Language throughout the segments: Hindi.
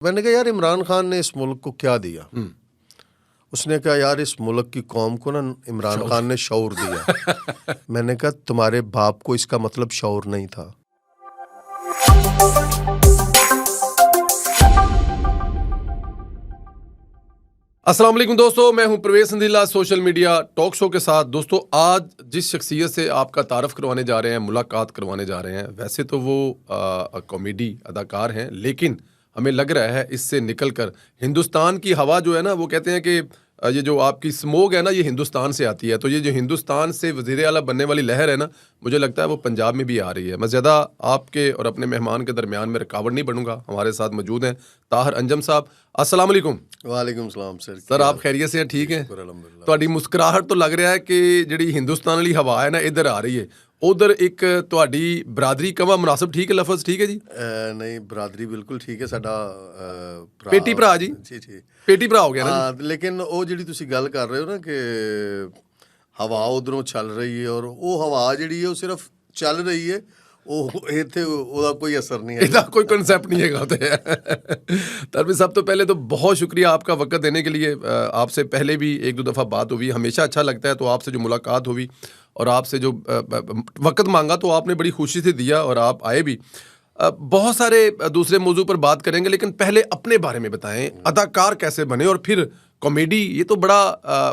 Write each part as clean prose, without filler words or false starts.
मैंने कहा यार इमरान खान ने इस मुल्क को क्या दिया। उसने कहा यार इस मुल्क की कौम को ना इमरान खान ने शऊर दिया। मैंने कहा तुम्हारे बाप को इसका मतलब शऊर नहीं था। अस्सलाम वालेकुम दोस्तों, मैं हूं प्रवेश संधीला सोशल मीडिया टॉक शो के साथ। दोस्तों, आज जिस शख्सियत से आपका तारफ़ करवाने जा रहे हैं, मुलाकात करवाने जा रहे हैं, वैसे तो वो कॉमेडी अदाकार हैं, लेकिन हमें लग रहा है इससे निकल कर हिंदुस्तान की हवा जो है ना, वो कहते हैं कि ये जो आपकी स्मोक है ना, ये हिंदुस्तान से आती है। तो ये जो हिंदुस्तान से वज़ीर आला बनने वाली लहर है ना, मुझे लगता है वो पंजाब में भी आ रही है। मैं ज़्यादा आपके और अपने मेहमान के दरमियान में रुकावट नहीं बनूंगा। हमारे साथ मौजूद हैं ताहिर अंजम साहब। अस्सलाम वालेकुम। वालेकुम सलाम सर, आप खैरियत से हैं? ठीक है। अल्हम्दुलिल्लाह। ਤੁਹਾਡੀ ਮੁਸਕਰਾਹਟ ਤੋਂ ਲੱਗ ਰਿਹਾ ਹੈ ਕਿ ਜਿਹੜੀ ਹਿੰਦੁਸਤਾਨ ਵਾਲੀ ਹਵਾ ਹੈ ਨਾ, ਇੱਧਰ ਆ ਰਹੀ ਹੈ। ਉਧਰ ਇੱਕ ਤੁਹਾਡੀ ਬਰਾਦਰੀ ਕਵਾ ਮੁਨਾਸਬ ਠੀਕ ਹੈ, ਲਫ਼ਜ਼ ਠੀਕ ਹੈ ਜੀ? नहीं बरादरी बिल्कुल ठीक है। साडा ਪੇਟੀ ਭਰਾ ਜੀ, जी ਪੇਟੀ ਭਰਾ ਹੋ ਗਿਆ ਨਾ ਜੀ। हाँ, लेकिन ਉਹ ਜਿਹੜੀ ਤੁਸੀਂ ਗੱਲ ਕਰ ਰਹੇ ਹੋ ਨਾ ਕਿ ਹਵਾ ਉਧਰੋਂ ਚੱਲ ਰਹੀ ਹੈ, ਔਰ ਉਹ ਹਵਾ ਜਿਹੜੀ ਹੈ ਉਹ ਸਿਰਫ ਚੱਲ ਰਹੀ ਹੈ, ਉਹ ਇੱਥੇ ਉਹਦਾ ਕੋਈ असर नहीं है। ਇਹਦਾ कोई कंसेप्ट नहीं है होते तरफ। सब तो पहले तो बहुत शुक्रिया आपका वक्त देने के लिए। आपसे पहले भी एक दो दफ़ा बात हुई, हमेशा अच्छा लगता है। तो आपसे जो मुलाकात हुई और आपसे जो वक्त मांगा तो आपने बड़ी खुशी से दिया और आप आए भी। बहुत सारे दूसरे मौजू पर बात करेंगे, लेकिन पहले अपने बारे में बताएं, अदाकार कैसे बने और फिर कॉमेडी। ये तो बड़ा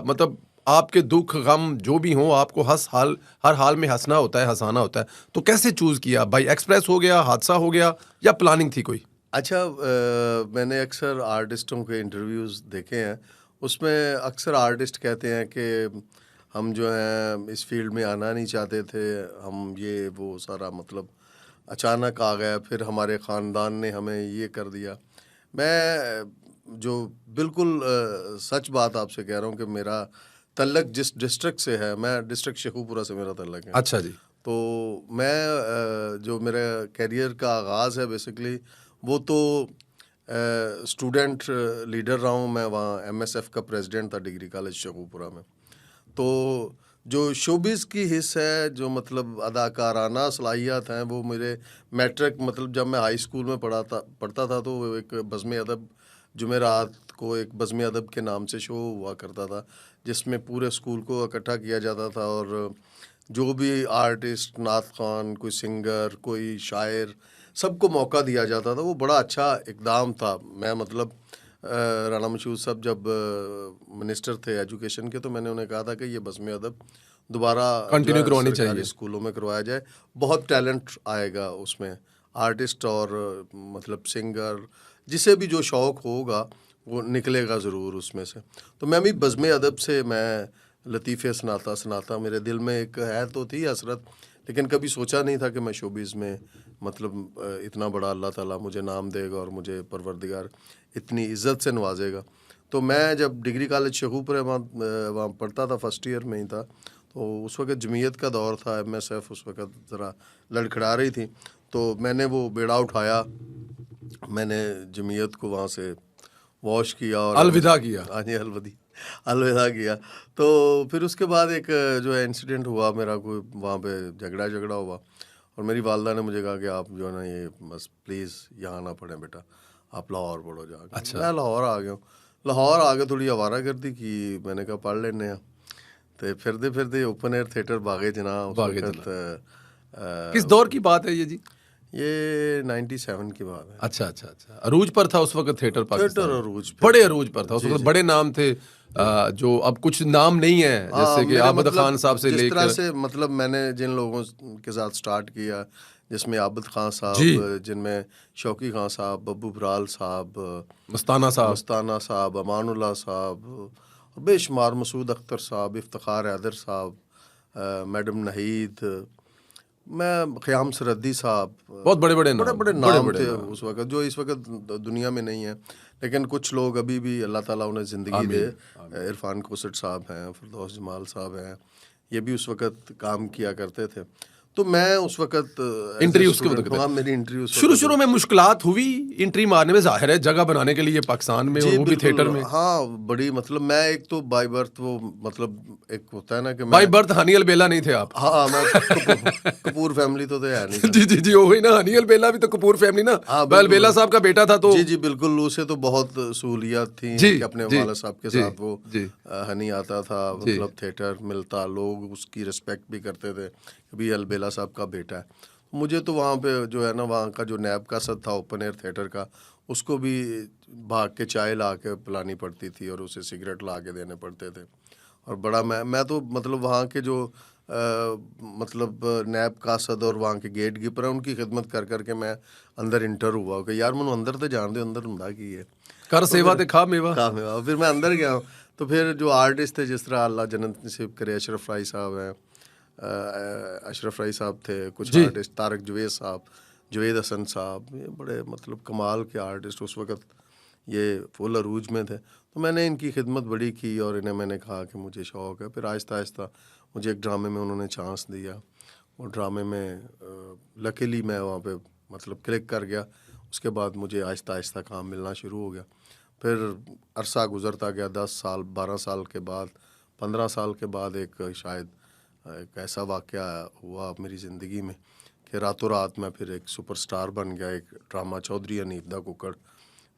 मतलब आपके दुख गम जो भी हों, आपको हर हाल में हंसना होता है, हंसाना होता है। तो कैसे चूज़ किया? बाई एक्सप्रेस हो गया, हादसा हो गया, या प्लानिंग थी कोई? अच्छा, मैंने अक्सर आर्टिस्टों के इंटरव्यूज़ देखे हैं, उसमें अक्सर आर्टिस्ट कहते हैं कि हम जो हैं इस फील्ड में आना नहीं चाहते थे, हम ये वो सारा मतलब अचानक आ गया, फिर हमारे ख़ानदान ने हमें ये कर दिया। मैं जो बिल्कुल सच बात आपसे कह रहा हूँ कि मेरा तल्लक जिस डिस्ट्रिक्ट से है, मैं डिस्ट्रिक्ट शेखुपुरा से मेरा तल्लक है। अच्छा जी। तो मैं जो मेरा करियर का आगाज़ है बेसिकली, वो तो स्टूडेंट लीडर रहा हूँ। मैं वहाँ MSF का प्रेसिडेंट था डिग्री कॉलेज शेखुपुरा में। तो जो शोबिज़ की हिस्स है, जो मतलब अदाकाराना सलाहियत हैं, वो मेरे मैट्रिक मतलब जब मैं हाई स्कूल में पढ़ता था तो एक बज़्म अदब जुमेरात को एक बज़्म अदब के नाम से शो हुआ करता था, जिसमें पूरे स्कूल को इकट्ठा किया जाता था और जो भी आर्टिस्ट, नात खान, कोई सिंगर, कोई शायर, सबको मौका दिया जाता था। वो बड़ा अच्छा इक़दाम था। मैं मतलब राना मशहूद साहब जब मिनिस्टर थे एजुकेशन के, तो मैंने उन्हें कहा था कि ये बज़्म अदब दोबारा कंटिन्यू करवानी चाहिए, स्कूलों में करवाया जाए। बहुत टैलेंट आएगा उसमें, आर्टिस्ट और मतलब सिंगर, जिसे भी जो शौक़ होगा वो निकलेगा ज़रूर उसमें से। तो मैं भी बज़्म अदब से मैं लतीफ़े सुनाता मेरे दिल में एक है तो थी हसरत, लेकिन कभी सोचा नहीं था कि मैं शोबिज़ में मतलब इतना बड़ा अल्लाह ताला मुझे नाम देगा और मुझे परवरदिगार इतनी इज़्ज़त से नवाजेगा। तो मैं जब डिग्री कॉलेज शेखुपुरा वहाँ पढ़ता था, फर्स्ट ईयर में ही था, तो उस वक़्त जमीयत का दौर था, MSF उस वक़्त ज़रा लड़खड़ा रही थी। तो मैंने वो बेड़ा उठाया, मैंने जमीयत को वहाँ से वॉश किया और अलविदा किया। हाँ जी, अलविदा किया। तो फिर उसके बाद एक जो है इंसिडेंट हुआ मेरा, कोई वहाँ पे झगड़ा हुआ और मेरी वालदा ने मुझे कहा कि आप जो है ना ये बस प्लीज़ यहाँ ना पढ़ें बेटा, आप लाहौर पढ़ो जाके। अच्छा। मैं लाहौर आ गया हूँ। लाहौर आके थोड़ी आवारागर्दी की, मैंने कहा पढ़ लेने। तो फिरते ओपन एयर थिएटर बागे जना। किस दौर की बात है ये जी? ये 97 की बात है। अच्छा। अरूज पर था उस वक्त थिएटर पाकिस्तान, अरूज पे। बड़े अरूज पर था उस वक्त। बड़े नाम थे जो अब कुछ नाम नहीं है, जैसे कि आबद मतलब खान साहब से जिस लेकर तरह से मतलब मैंने जिन लोगों के साथ स्टार्ट किया, जिसमें आबद खान साहब, जिनमें शौकी खान साहब, बब्बू बराल साहब, मस्ताना साहब, अमानुल्लाह साहब और बेशुमार, मसूद अख्तर साहब, इफ्तिखार हैदर साहब, मैडम नहीद, मैं क़याम सरहदी साहब, बहुत बड़े नाम थे उस वक़्त, जो इस वक़्त दुनिया में नहीं है, लेकिन कुछ लोग अभी भी अल्लाह ताला उन्हें ज़िंदगी दे। इरफान कोसट साहब हैं, फिरदौस जमाल साहब हैं, ये भी उस वक़्त काम किया करते थे। तो मैं उस वक्त एंट्री उसके वक्त हाँ मेरी एंट्री उस शुरू शुरू में मुश्किलात हुई एंट्री मारने में, जाहिर है जगह बनाने के लिए पाकिस्तान में, और वो भी बिल्कुल, थिएटर में। हाँ बड़ी मतलब मैं एक तो बाय बर्थ वो मतलब एक होता है ना कि बाई मैं बर्थ हनी अलबेला नहीं थे आप? हाँ मैं कपूर फैमिली तो है नहीं था। जी जी जी, वही ना, हनी अलबेला भी तो कपूर फैमिली ना, हाँ, वह अलबेला साहब का बेटा था तो। जी जी बिल्कुल, उसे तो बहुत सहूलियत थी जी, कि अपने जी, वाला साहब के जी, साथ वो जी। हनी आता था, मतलब थिएटर मिलता, लोग उसकी रिस्पेक्ट भी करते थे कि भी अलबेला साहब का बेटा है। मुझे तो वहाँ पे जो है ना, वहाँ का जो नैब का सद था ओपन एयर थिएटर का, उसको भी भाग के चाय ला के पिलानी पड़ती थी और उसे सिगरेट ला के देने पड़ते थे। और बड़ा मैं तो मतलब वहाँ के जो मतलब नैब कासद और वहाँ के गेट कीपर है, उनकी खिदमत कर करके मैं अंदर इंटर हुआ कि यार मैंने अंदर तो जान दे, अंदर हुंदा की है कर सेवा ते खा मेवा। काम है। फिर मैं अंदर गया, तो फिर जो आर्टिस्ट थे, जिस तरह अल्लाह जन्नत नसीब करे, अशरफ राय साहब हैं, अशरफ राय साहब थे, कुछ जी। आर्टिस्ट, तारक जवेद साहब, जवेद हसन साहब, ये बड़े मतलब कमाल के आर्टिस्ट उस वक्त ये फुल अरूज में थे। तो मैंने इनकी खिदमत बड़ी की और इन्हें मैंने कहा कि मुझे शौक़ है। फिर आहिस्ता आहिस्ता मुझे एक ड्रामे में उन्होंने चांस दिया, और ड्रामे में लकीली मैं वहाँ पे मतलब क्लिक कर गया। उसके बाद मुझे आहिस्ता आहिस्ता काम मिलना शुरू हो गया। फिर अरसा गुज़रता गया, 10 साल 12 साल के बाद, 15 साल के बाद एक शायद एक ऐसा वाक़या हुआ मेरी ज़िंदगी में कि रातों रात मैं फिर एक सुपरस्टार बन गया। एक ड्रामा चौधरी हनीफ दा कुक्कड़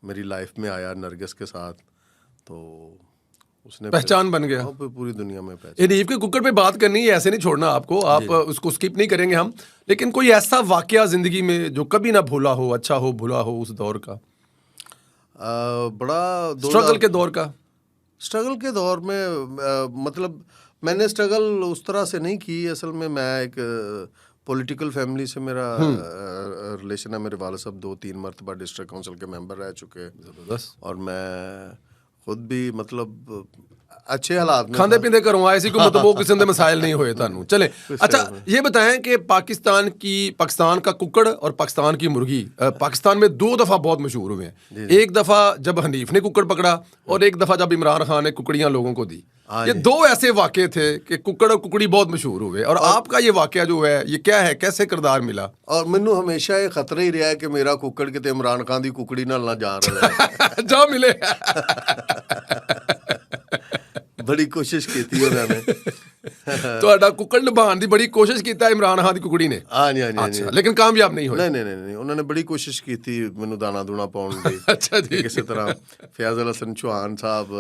मेरी लाइफ में आया नरगिस के साथ, तो उसने पहचान बन गया। हाँ, पूरी दुनिया में पहचान। हनीफ के कुक्कड़ पे बात करनी है, ऐसे नहीं छोड़ना आपको, आप उसको स्किप नहीं करेंगे हम, लेकिन कोई ऐसा वाकया जिंदगी में जो कभी ना भूला हो, अच्छा हो बुरा हो, उस दौर का, बड़ा स्ट्रगल के दौर का। स्ट्रगल के दौर में मतलब मैंने स्ट्रगल उस तरह से नहीं की। असल में मैं एक पॉलिटिकल फैमिली से मेरा रिलेशन है। मेरे वाले साहब 2-3 मरतबा डिस्ट्रिक्ट काउंसिल के मेंबर रह चुके हैं, जबरदस्त। और मैं खुद भी मतलब अच्छे हालात में खांदे था। पींदे घरों आए सी, कोई मतलब वो किस्म के मसाइल नहीं हुए थानू। चले, अच्छा ये बताएं कि पाकिस्तान का कुक्कड़ और पाकिस्तान की मुर्गी पाकिस्तान में 2 दफ़ा बहुत मशहूर हुए हैं। एक दफ़ा जब हनीफ ने कुक्कड़ पकड़ा, और एक दफ़ा जब इमरान खान ने कुकड़ियाँ लोगों को दी। ये 2 ऐसे वाक़े थे कि कुक्कड़ और कुकड़ी बहुत मशहूर हुए, और आपका ये वाक़या जो है ये क्या है, कैसे किरदार मिला? और मैनू हमेशा ये खतरा ही रहा है कि मेरा कुक्कड़ किते इमरान खान दी कुकड़ी नाल ना जा रहा है। जा मिले। बड़ी कोशिश की थी उन्होंने। ਤੁਹਾਡਾ ਕੁੱਕੜ ਨਿਭਾਉਣ ਦੀ ਬੜੀ ਕੋਸ਼ਿਸ਼ ਕੀਤਾ ਇਮਰਾਨ ਖਾਨ ਦੀ ਕੁਕੜੀ ਨੇ। हाँ जी, हाँ जी, हाँ जी। अच्छा, लेकिन कामयाब नहीं हुए। नहीं उन्होंने बड़ी कोशिश की थी मैनू दाना दूना पाउण दी। अच्छा जी। किसी तरह फयाज अल हसन चौहान साहब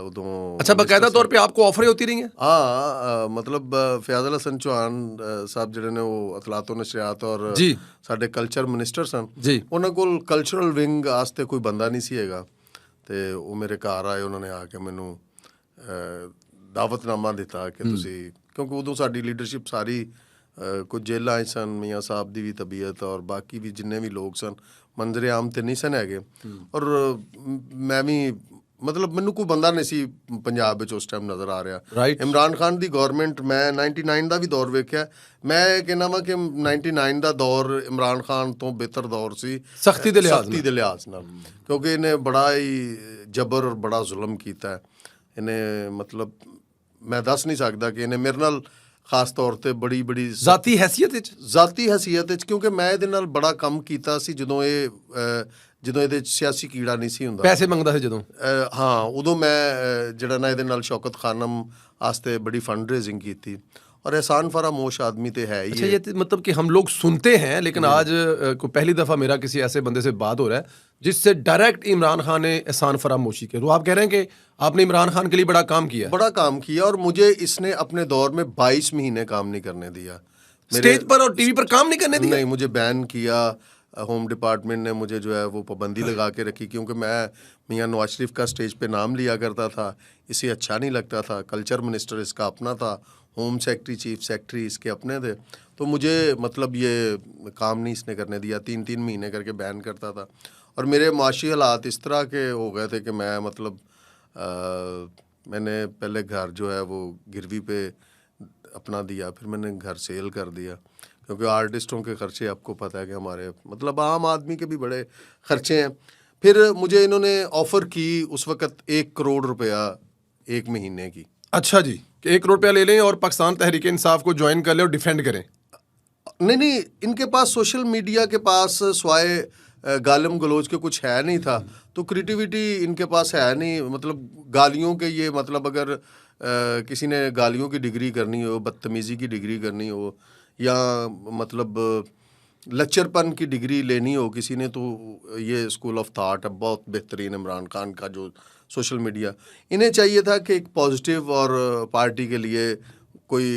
उदों अच्छा, बाकायदा तौर पे आपको ऑफरें होती रही हैं? हाँ मतलब फयाज अल हसन चौहान साहब ਜਿਹੜੇ ਨੇ ਉਹ ਅਤਲਾਤੋ ਨਸ਼ਰਿਆਤ ਔਰ ਜੀ। ਸਾਡੇ ਕਲਚਰ ਮਿਨਿਸਟਰ ਸਨ। ਜੀ। ਉਹਨਾਂ ਕੋਲ ਕਲਚਰਲ ਵਿੰਗ ਵਾਸਤੇ ਕੋਈ ਬੰਦਾ ਨਹੀਂ ਸੀ ਹੈਗਾ, ਤੇ ਉਹ ਮੇਰੇ ਘਰ ਆਏ, ਉਹਨਾਂ ਨੇ ਆ ਕੇ ਮੈਨੂੰ ਦਾਵਤਨਾਮਾ ਦਿੱਤਾ ਕਿ ਤੁਸੀਂ, ਕਿਉਂਕਿ ਉਦੋਂ ਸਾਡੀ ਲੀਡਰਸ਼ਿਪ ਸਾਰੀ ਕੁਝ ਜੇਲਾਂ 'ਚ ਸਨ, ਮੀਆਂ ਸਾਹਿਬ ਦੀ ਵੀ ਤਬੀਅਤ ਔਰ ਬਾਕੀ ਵੀ ਜਿੰਨੇ ਵੀ ਲੋਕ ਸਨ ਮੰਜ਼ਰ ਆਮ ਤੇ ਨਹੀਂ ਸਨ ਹੈਗੇ, ਔਰ ਮੈਂ ਵੀ ਮਤਲਬ ਮੈਨੂੰ ਕੋਈ ਬੰਦਾ ਨਹੀਂ ਸੀ ਪੰਜਾਬ ਵਿੱਚ ਉਸ ਟਾਈਮ ਨਜ਼ਰ ਆ ਰਿਹਾ। ਰਾਈਟ। ਇਮਰਾਨ ਖਾਨ ਦੀ ਗੌਰਮੈਂਟ, ਮੈਂ 99 ਦਾ ਵੀ ਦੌਰ ਵੇਖਿਆ, ਮੈਂ ਇਹ ਕਹਿੰਦਾ ਵਾਂ ਕਿ 99 ਦਾ ਦੌਰ ਇਮਰਾਨ ਖਾਨ ਤੋਂ ਬਿਹਤਰ ਦੌਰ ਸੀ ਸਖਤੀ ਦੇ ਲਿਹਾਜ਼ ਨਾਲ, ਕਿਉਂਕਿ ਇਹਨੇ ਬੜਾ ਹੀ ਜਬਰ ਔਰ ਬੜਾ ਜ਼ੁਲਮ ਕੀਤਾ। ਇਹਨੇ ਮਤਲਬ ਮੈਂ ਦੱਸ ਨਹੀਂ ਸਕਦਾ ਕਿ ਇਹਨੇ ਮੇਰੇ ਨਾਲ ਖਾਸ ਤੌਰ ਤੇ ਬੜੀ ਜ਼ਾਤੀ ਹਸੀਅਤ ਵਿੱਚ, ਕਿਉਂਕਿ ਮੈਂ ਇਹਦੇ ਨਾਲ ਬੜਾ ਕੰਮ ਕੀਤਾ ਸੀ ਜਦੋਂ ਇਹਦੇ 'ਚ ਸਿਆਸੀ ਕੀੜਾ ਨਹੀਂ ਸੀ ਹੁੰਦਾ, ਪੈਸੇ ਮੰਗਦਾ ਸੀ ਜਦੋਂ। ਹਾਂ, ਉਦੋਂ ਮੈਂ ਜਿਹੜਾ ਨਾ ਇਹਦੇ ਨਾਲ ਸ਼ੌਕਤ ਖਾਨਮ ਵਾਸਤੇ ਬੜੀ फंड रेजिंग की थी, और एहसान फरामोश आदमी तो है ही। अच्छा, ये मतलब कि हम लोग सुनते हैं, लेकिन आज को पहली दफ़ा मेरा किसी ऐसे बंदे से बात हो रहा है जिससे डायरेक्ट इमरान खान ने एहसान फरामोशी की। तो आप कह रहे हैं कि आपने इमरान खान के लिए बड़ा काम किया, और मुझे इसने अपने दौर में 22 महीने काम नहीं करने दिया, स्टेज पर और टीवी पर काम नहीं करने दिया। नहीं, मुझे बैन किया। होम डिपार्टमेंट ने मुझे जो है वो पाबंदी लगा के रखी, क्योंकि मैं मियां नवाज शरीफ का स्टेज पे नाम लिया करता था, इसे अच्छा नहीं लगता था। कल्चर मिनिस्टर इसका अपना था, होम सेक्रेटरी, चीफ सेक्रेटरी इसके अपने थे, तो मुझे मतलब ये काम नहीं इसने करने दिया। 3-3 महीने करके बैन करता था, और मेरे माशी हालात इस तरह के हो गए थे कि मैं मतलब मैंने पहले घर जो है वो गिरवी पे अपना दिया, फिर मैंने घर सेल कर दिया, क्योंकि आर्टिस्टों के खर्चे आपको पता है कि हमारे मतलब आम आदमी के भी बड़े खर्चे हैं। फिर मुझे इन्होंने ऑफ़र की उस वक़्त 1 करोड़ रुपया 1 महीने की। अच्छा जी, कि 1 करोड़ रुपया ले लें और पाकिस्तान तहरीक इंसाफ को ज्वाइन कर लें और डिफेंड करें। नहीं, इनके पास सोशल मीडिया के पास स्वाय गालिम गलोच के कुछ है नहीं था, तो क्रिएटिविटी इनके पास है नहीं। मतलब गालियों के ये मतलब अगर किसी ने गालियों की डिग्री करनी हो, बदतमीज़ी की डिग्री करनी हो, या मतलब लच्चरपन की डिग्री लेनी हो किसी ने, तो ये स्कूल ऑफ थाट है बहुत बेहतरीन इमरान खान का जो सोशल मीडिया। इन्हें चाहिए था कि एक पॉजिटिव और पार्टी के लिए कोई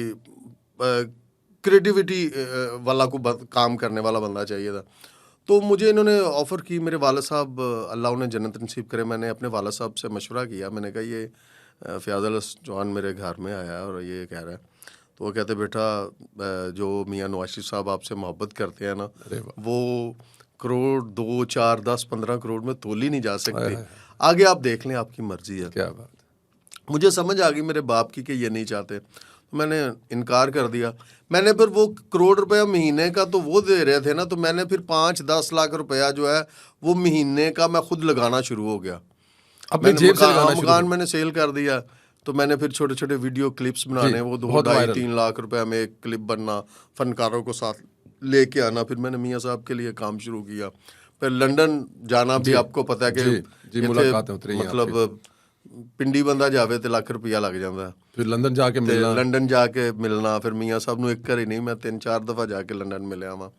क्रिएटिविटी वाला को काम करने वाला बंदा चाहिए था। तो मुझे इन्होंने ऑफ़र की, मेरे वालिद साहब अल्लाह उन्हें जन्नत नसीब करे, मैंने अपने वालिद साहब से मशवरा किया। मैंने कहा ये फ़याज़ अल जवान मेरे घर में आया है और ये कह रहा है, तो वो कहते बेटा जो मियाँ नवाज शरीफ साहब आपसे मोहब्बत करते हैं ना, वो करोड़ 2, 4, 10, 15 करोड़ में तोली नहीं जा सकती। आगे आप देख लें, आपकी मर्जी है। क्या बात। मुझे समझ आ गई मेरे बाप की कि ये नहीं चाहते, तो मैंने इनकार कर दिया। मैंने फिर वो करोड़ रुपया महीने का तो वो दे रहे थे ना, तो मैंने फिर 5-10 लाख रुपया जो है वो महीने का मैं खुद लगाना शुरू हो गया। अपनी जेब से लगाना शुरू। मकान मैंने सेल कर दिया, तो मैंने फिर छोटे छोटे वीडियो क्लिप्स बनाने, वो 2-2.5-3 लाख रुपया में एक क्लिप बनना, फनकारों को साथ लेके आना। फिर मैंने मियाँ साहब के लिए काम शुरू किया। फिर लंदन जाना भी आपको पता है कि मतलब पिंडी बंदा जावे तो लाख रुपया लग जाता है। फिर लंदन जाके मिलना, फिर मियाँ साहब ਨੂੰ ਇੱਕ ਵਾਰੀ ਨਹੀਂ ਮੈਂ 3-4 ਦਫਾ ਜਾ ਕੇ ਲੰਡਨ ਮਿਲਿਆ ਵਾਂ।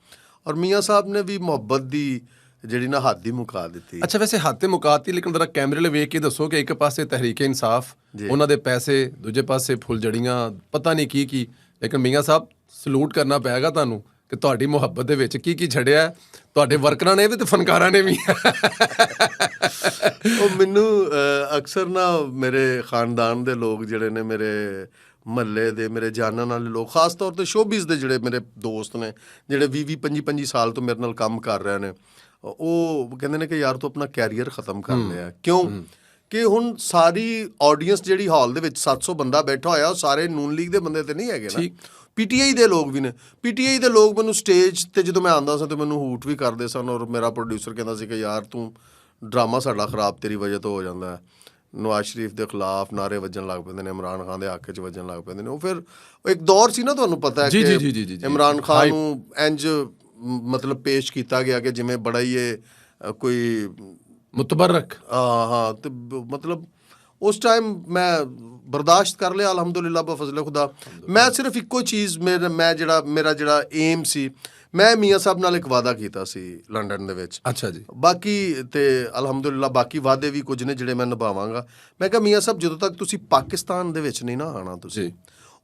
ਔਰ ਮੀਆਂ ਸਾਹਿਬ ਨੇ ਵੀ ਮੁਹੱਬਤ ਦੀ ਜਿਹੜੀ ਨਾ ਹੱਦ ਹੀ ਮੁਕਾ ਦਿੱਤੀ। ਅੱਛਾ, ਵੈਸੇ ਹੱਦ ਤੇ ਮੁਕਾਤੀ, ਲੇਕਿਨ ਜ਼ਰਾ ਕੈਮਰੇ ਲਈ ਵੇਖ ਕੇ ਦੱਸੋ ਕਿ ਇੱਕ ਪਾਸੇ ਤਹਿਰੀਕੇ ਇਨਸਾਫ, ਉਹਨਾਂ ਦੇ ਪੈਸੇ, ਦੂਜੇ ਪਾਸੇ ਫੁੱਲਝੜੀਆਂ, ਪਤਾ ਨਹੀਂ ਕੀ, ਲੇਕਿਨ ਮੀਆਂ ਸਾਹਿਬ ਸਲੂਟ ਕਰਨਾ ਪਏਗਾ ਤੁਹਾਨੂੰ ਕਿ ਤੁਹਾਡੀ ਮੁਹੱਬਤ ਦੇ ਵਿੱਚ ਕੀ ਛੜਿਆ ਤੁਹਾਡੇ ਵਰਕਰਾਂ ਨੇ ਵੀ ਤੇ ਫਨਕਾਰਾਂ ਨੇ ਵੀ। ਉਹ ਮੈਨੂੰ ਅਕਸਰ ਨਾ ਮੇਰੇ ਖਾਨਦਾਨ ਦੇ ਲੋਕ ਜਿਹੜੇ ਨੇ, ਮੇਰੇ ਮਹੱਲੇ ਦੇ, ਮੇਰੇ ਜਾਣਨ ਵਾਲੇ ਲੋਕ, ਖਾਸ ਤੌਰ ਤੇ ਸ਼ੋਬਿਜ਼ ਦੇ ਜਿਹੜੇ ਮੇਰੇ ਦੋਸਤ ਨੇ, ਜਿਹੜੇ 20-25 ਸਾਲ ਤੋਂ ਮੇਰੇ ਨਾਲ ਕੰਮ ਕਰ ਰਹੇ ਨੇ, ਉਹ ਕਹਿੰਦੇ ਨੇ ਕਿ ਯਾਰ ਤੂੰ ਆਪਣਾ ਕੈਰੀਅਰ ਖਤਮ ਕਰ ਲਿਆ। ਕਿਉਂ ਕਿ ਹੁਣ ਸਾਰੀ ਆਡੀਅנס ਜਿਹੜੀ ਹਾਲ ਦੇ ਵਿੱਚ 700 ਬੰਦਾ ਬੈਠਾ ਹੋਇਆ, ਉਹ ਸਾਰੇ ਨੂਨ ਲੀਗ ਦੇ ਬੰਦੇ ਤੇ ਨਹੀਂ ਹੈਗੇ ਨਾ, ਪੀਟੀਆਈ ਦੇ ਲੋਕ ਵੀ ਨੇ। ਪੀਟੀਆਈ ਦੇ ਲੋਕ ਮੈਨੂੰ ਸਟੇਜ 'ਤੇ ਜਦੋਂ ਮੈਂ ਆਉਂਦਾ ਸੀ ਤਾਂ ਮੈਨੂੰ ਹੂਟ ਵੀ ਕਰਦੇ ਸਨ, ਔਰ ਮੇਰਾ ਪ੍ਰੋਡਿਊਸਰ ਕਹਿੰਦਾ ਸੀ ਕਿ ਯਾਰ ਤੂੰ ਡਰਾਮਾ ਸਾਡਾ ਖਰਾਬ ਤੇਰੀ ਵਜ੍ਹਾ ਤੋਂ ਹੋ ਜਾਂਦਾ ਹੈ। ਨਵਾਜ਼ ਸ਼ਰੀਫ ਦੇ ਖਿਲਾਫ ਨਾਰੇ ਵੱਜਣ ਲੱਗ ਪੈਂਦੇ ਨੇ, ਇਮਰਾਨ ਖਾਨ ਦੇ ਹੱਕ 'ਚ ਵੱਜਣ ਲੱਗ ਪੈਂਦੇ ਨੇ। ਉਹ ਫਿਰ ਇੱਕ ਦੌਰ ਸੀ ਨਾ, ਤੁਹਾਨੂੰ ਪਤਾ ਹੈ ਕਿ ਇਮਰਾਨ ਖਾਨ ਨੂੰ ਇੰਝ ਮਤਲਬ ਪੇਸ਼ ਕੀਤਾ ਗਿਆ ਕਿ ਜਿਵੇਂ ਬੜਾ ਹੀ ਇਹ ਕੋਈ ਮੁਤਬਰਕ। ਹਾਂ, ਤੇ ਮਤਲਬ ਉਸ ਟਾਈਮ ਮੈਂ ਬਰਦਾਸ਼ਤ ਕਰ ਲਿਆ ਅਲਹਮਦੁਲਿਲਾ ਬਫਜ਼ਲ ਖੁਦਾ। ਮੈਂ ਸਿਰਫ ਇੱਕੋ ਚੀਜ਼ ਮੇਰਾ ਜਿਹੜਾ ਏਮ ਸੀ, ਮੈਂ ਮੀਆਂ ਸਾਹਿਬ ਨਾਲ ਇੱਕ ਵਾਅਦਾ ਕੀਤਾ ਸੀ ਲੰਡਨ ਦੇ ਵਿੱਚ। ਅੱਛਾ ਜੀ। ਬਾਕੀ ਤੇ ਅਲਹਮਦੁਲਿਲਾ ਬਾਕੀ ਵਾਅਦੇ ਵੀ ਕੁਝ ਨੇ ਜਿਹੜੇ ਮੈਂ ਨਿਭਾਵਾਂਗਾ। ਮੈਂ ਕਿਹਾ ਮੀਆਂ ਸਾਹਿਬ ਜਦੋਂ ਤੱਕ ਤੁਸੀਂ ਪਾਕਿਸਤਾਨ ਦੇ ਵਿੱਚ ਨਹੀਂ ਨਾ ਆਣਾ ਤੁਸੀਂ,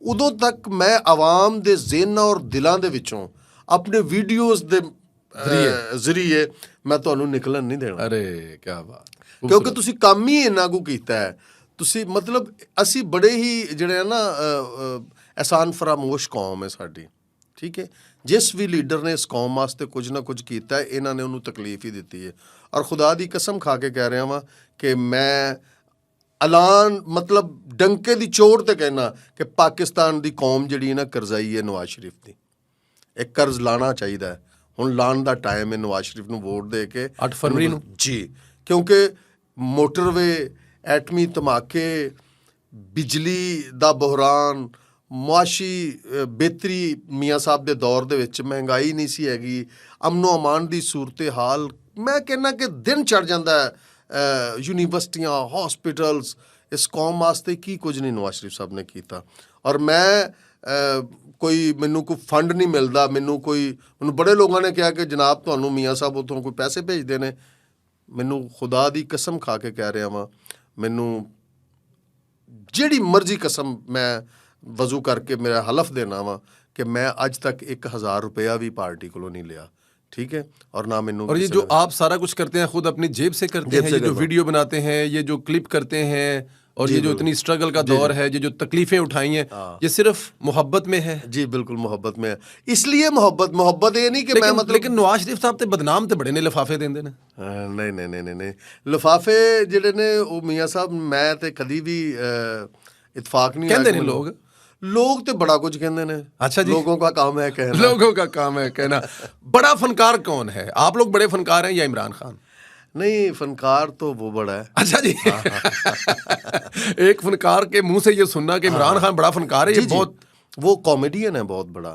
ਉਦੋਂ ਤੱਕ ਮੈਂ ਆਵਾਮ ਦੇ ਜ਼ਿਹਨਾਂ ਔਰ ਦਿਲਾਂ ਦੇ ਵਿੱਚੋਂ ਆਪਣੇ ਵੀਡੀਓਜ਼ ਦੇ ਜ਼ਰੀਏ ਮੈਂ ਤੁਹਾਨੂੰ ਨਿਕਲਣ ਨਹੀਂ ਦੇਣਾ। ਅਰੇ ਕਿਆ ਬਾਤ। ਕਿਉਂਕਿ ਤੁਸੀਂ ਕੰਮ ਹੀ ਇੰਨਾ ਕੁ ਕੀਤਾ ਹੈ। ਤੁਸੀਂ ਮਤਲਬ ਅਸੀਂ ਬੜੇ ਹੀ ਜਿਹੜੇ ਆ ਨਾ ਅਹਿਸਾਨ ਫਰਾਮੋਸ਼ ਕੌਮ ਹੈ ਸਾਡੀ, ਠੀਕ ਹੈ। ਜਿਸ ਵੀ ਲੀਡਰ ਨੇ ਇਸ ਕੌਮ ਵਾਸਤੇ ਕੁਝ ਨਾ ਕੁਝ ਕੀਤਾ ਹੈ, ਇਹਨਾਂ ਨੇ ਉਹਨੂੰ ਤਕਲੀਫ ਹੀ ਦਿੱਤੀ ਹੈ। ਔਰ ਖੁਦਾ ਦੀ ਕਸਮ ਖਾ ਕੇ ਕਹਿ ਰਿਹਾ ਵਾਂ ਕਿ ਮੈਂ ਐਲਾਨ ਮਤਲਬ ਡੰਕੇ ਦੀ ਚੋਟ ਤੇ ਕਹਿਣਾ ਕਿ ਪਾਕਿਸਤਾਨ ਦੀ ਕੌਮ ਜਿਹੜੀ ਨਾ ਕਰਜ਼ਾਈ ਹੈ ਨਵਾਜ਼ ਸ਼ਰੀਫ ਦੀ। ਇੱਕ ਕਰਜ਼ ਲਾਣਾ ਚਾਹੀਦਾ ਹੈ, ਹੁਣ ਲਾਉਣ ਦਾ ਟਾਈਮ ਹੈ ਨਵਾਜ਼ ਸ਼ਰੀਫ ਨੂੰ ਵੋਟ ਦੇ ਕੇ 8 ਫਰਵਰੀ ਨੂੰ ਜੀ। ਕਿਉਂਕਿ ਮੋਟਰਵੇ, ਐਟਮੀ ਧਮਾਕੇ, ਬਿਜਲੀ ਦਾ ਬੁਹਰਾਨ, ਮੁਆਸ਼ੀ ਬਿਹਤਰੀ ਮੀਆਂ ਸਾਹਿਬ ਦੇ ਦੌਰ ਦੇ ਵਿੱਚ ਮਹਿੰਗਾਈ ਨਹੀਂ ਸੀ ਹੈਗੀ, ਅਮਨੋ ਅਮਾਨ ਦੀ ਸੂਰਤ ਹਾਲ, ਮੈਂ ਕਹਿੰਦਾ ਕਿ ਦਿਨ ਚੜ੍ਹ ਜਾਂਦਾ ਹੈ। ਯੂਨੀਵਰਸਿਟੀਆਂ, ਹੌਸਪੀਟਲਸ, ਇਸ ਕੌਮ ਵਾਸਤੇ ਕੀ ਕੁਝ ਨਹੀਂ ਨਵਾਜ਼ ਸ਼ਰੀਫ ਸਾਹਿਬ ਨੇ ਕੀਤਾ। ਔਰ ਮੈਂ ਮੈਨੂੰ ਕੋਈ ਫੰਡ ਨਹੀਂ ਮਿਲਦਾ, ਮੈਨੂੰ ਬੜੇ ਲੋਕਾਂ ਨੇ ਕਿਹਾ ਕਿ ਜਨਾਬ ਤੁਹਾਨੂੰ ਮੀਆਂ ਸਾਹਿਬ ਉੱਥੋਂ ਕੋਈ ਪੈਸੇ ਭੇਜਦੇ ਨੇ। ਮੈਨੂੰ ਖੁਦਾ ਦੀ ਕਸਮ ਖਾ ਕੇ ਕਹਿ ਰਿਹਾ ਵਾਂ, ਮੈਨੂੰ ਜਿਹੜੀ ਮਰਜ਼ੀ ਕਸਮ ਮੈਂ ਵਜ਼ੂ ਕਰਕੇ ਮੇਰਾ ਹਲਫ ਦੇਣਾ ਵਾ कि मैं आज तक 1000 रुपया भी पार्टी को नहीं लिया, ठीक है। और ना मैंने, और ये जो आप सारा कुछ करते हैं खुद अपनी जेब से करते हैं, ये जो वीडियो बनाते हैं, ये जो क्लिप करते हैं, और ये जो इतनी स्ट्रगल का दौर है, ये जो तकलीफें उठाई हैं, ये सिर्फ मोहब्बत में है। जी बिल्कुल मोहब्बत में है, इसलिए मोहब्बत ये नहीं कि मैं मतलब। लेकिन नवाज शरीफ साहब ते बदनाम ते बड़े ने लिफाफे देंदे ने। नहीं लिफाफे जिहड़े ने वो मियाँ साहब मैं ते कदी भी इतफाक नहीं कहंदे ने लोग तो बड़ा कुछ कहते हैं। अच्छा जी, लोगों का काम है कहना। लोगों का काम है कहना। बड़ा फनकार कौन है? आप लोग बड़े फनकार हैं या इमरान खान? नहीं, फनकार तो वो बड़ा है। अच्छा जी। एक फनकार के मुंह से ये सुनना कि इमरान खान बड़ा फनकार है, ये बहुत, वो कॉमेडियन है बहुत बड़ा,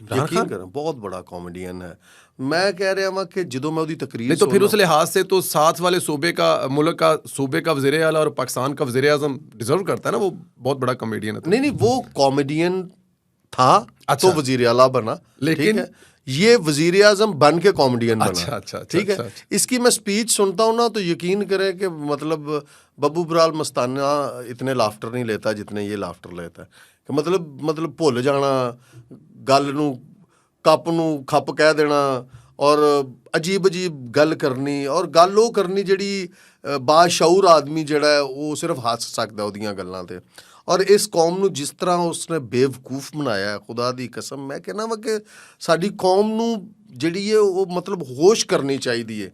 ਯਕੀਨ ਕਰਾਂ ਬਹੁਤ ਬੜਾ ਕਾਮੇਡੀਅਨ ਹੈ। ਮੈਂ ਕਹਿ ਰਿਹਾ ਵਾਂ ਕਿ ਜਦੋਂ ਮੈਂ ਉਹਦੀ ਤਕਰੀਰ नहीं तो फिर उस लिहाज से तो साथ वाले सूबे का मुल्क का सूबे का वज़ीर आला और पाकिस्तान का वज़ीर आज़म डिजर्व करता है ना, वो बहुत बड़ा कॉमेडियन है। नहीं नहीं, वो कॉमेडियन था अच्छा। तो वजीर आला बना, लेकिन- ठीक है, ये वजीर आजम बन के कॉमेडियन बना। अच्छा, अच्छा, ठीक अच्छा, है। इसकी मैं स्पीच सुनता हूँ ना तो यकीन करें कि मतलब बब्बू बराल मस्ताना इतने लाफ्टर नहीं लेता जितने ये लाफ्टर लेता है कि मतलब भुल जाना, गल नू कप नू खप कह देना और अजीब अजीब गल करनी, और गल वो करनी ਜਿਹੜੀ बाशऊर आदमी ਜਿਹੜਾ ਹੈ ਉਹ ਸਿਰਫ ਹੱਸ ਸਕਦਾ ਉਹਦੀਆਂ ਗੱਲਾਂ ਤੇ। ਔਰ ਇਸ ਕੌਮ ਨੂੰ ਜਿਸ ਤਰ੍ਹਾਂ ਉਸਨੇ ਬੇਵਕੂਫ ਬਣਾਇਆ ਹੈ, ਖੁਦਾ ਦੀ ਕਸਮ ਮੈਂ ਕਹਿੰਦਾ ਵਾ ਕਿ ਸਾਡੀ ਕੌਮ ਨੂੰ ਜਿਹੜੀ ਹੈ ਉਹ ਮਤਲਬ ਹੋਸ਼ ਕਰਨੀ ਚਾਹੀਦੀ ਹੈ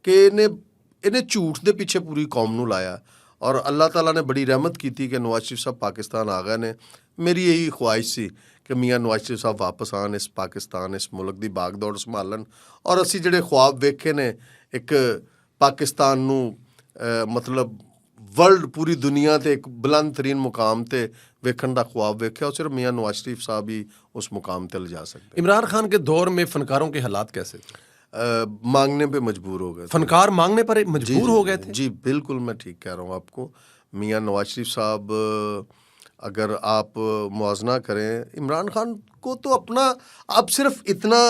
ਕਿ ਇਹਨੇ ਝੂਠ ਦੇ ਪਿੱਛੇ ਪੂਰੀ ਕੌਮ ਨੂੰ ਲਾਇਆ। ਔਰ ਅੱਲਾਹ ਤਾਲਾ ਨੇ ਬੜੀ ਰਹਿਮਤ ਕੀਤੀ ਕਿ ਨਵਾਜ਼ ਸ਼ਰੀਫ ਸਾਹਿਬ ਪਾਕਿਸਤਾਨ ਆ ਗਏ ਨੇ। ਮੇਰੀ ਇਹੀ ਖੁਆਇਸ਼ ਸੀ ਕਿ ਮੀਆਂ ਨਵਾਜ਼ ਸ਼ਰੀਫ ਸਾਹਿਬ ਵਾਪਸ ਆਉਣ, ਇਸ ਪਾਕਿਸਤਾਨ, ਇਸ ਮੁਲਕ ਦੀ ਬਾਗਦੌੜ ਸੰਭਾਲਣ, ਔਰ ਅਸੀਂ ਜਿਹੜੇ ਖੁਆਬ ਵੇਖੇ ਨੇ ਇੱਕ ਪਾਕਿਸਤਾਨ ਨੂੰ ਮਤਲਬ ਵਰਲਡ ਪੂਰੀ ਦੁਨੀਆ ਤੇ ਇੱਕ ਬੁਲੰਦ ਤਰੀਨ ਮੁਕਾਮ ਤੇ ਵੇਖਣ ਦਾ ख्वाब ਵੇਖਿਆ, और सिर्फ मियाँ नवाज शरीफ साहब ही उस मुकाम पे ले जा सकते। इमरान खान के दौर में फनकारों के हालात कैसे थे? मांगने पे मजबूर हो गए थे। फनकार मांगने पर मजबूर हो गए थे? जी बिल्कुल, मैं ठीक कह रहा हूँ आपको। मियाँ नवाज शरीफ साहब अगर आप मुआजना करें इमरान खान को तो अपना, आप सिर्फ इतना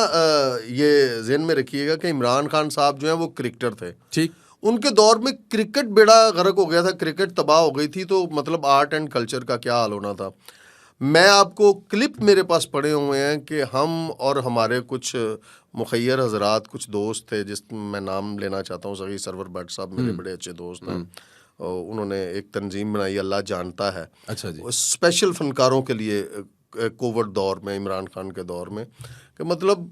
ये ज़हन में रखिएगा कि इमरान खान साहब जो हैं वो क्रिकेटर थे। ठीक। उनके दौर में क्रिकेट बेड़ा गर्क हो गया था, क्रिकेट तबाह हो गई थी, तो मतलब आर्ट एंड कल्चर का क्या हाल होना था। मैं आपको क्लिप मेरे पास पड़े हुए हैं कि हम और हमारे कुछ मुखैर हजरात, कुछ दोस्त थे, जिस मैं नाम लेना चाहता हूँ, सही सरवर भट्ट साहब मेरे बड़े अच्छे दोस्त हैं, और उन्होंने एक तंजीम बनाई, अल्लाह जानता है, अच्छा जी, स्पेशल फनकारों के लिए कोविड दौर में, इमरान खान के दौर में, कि मतलब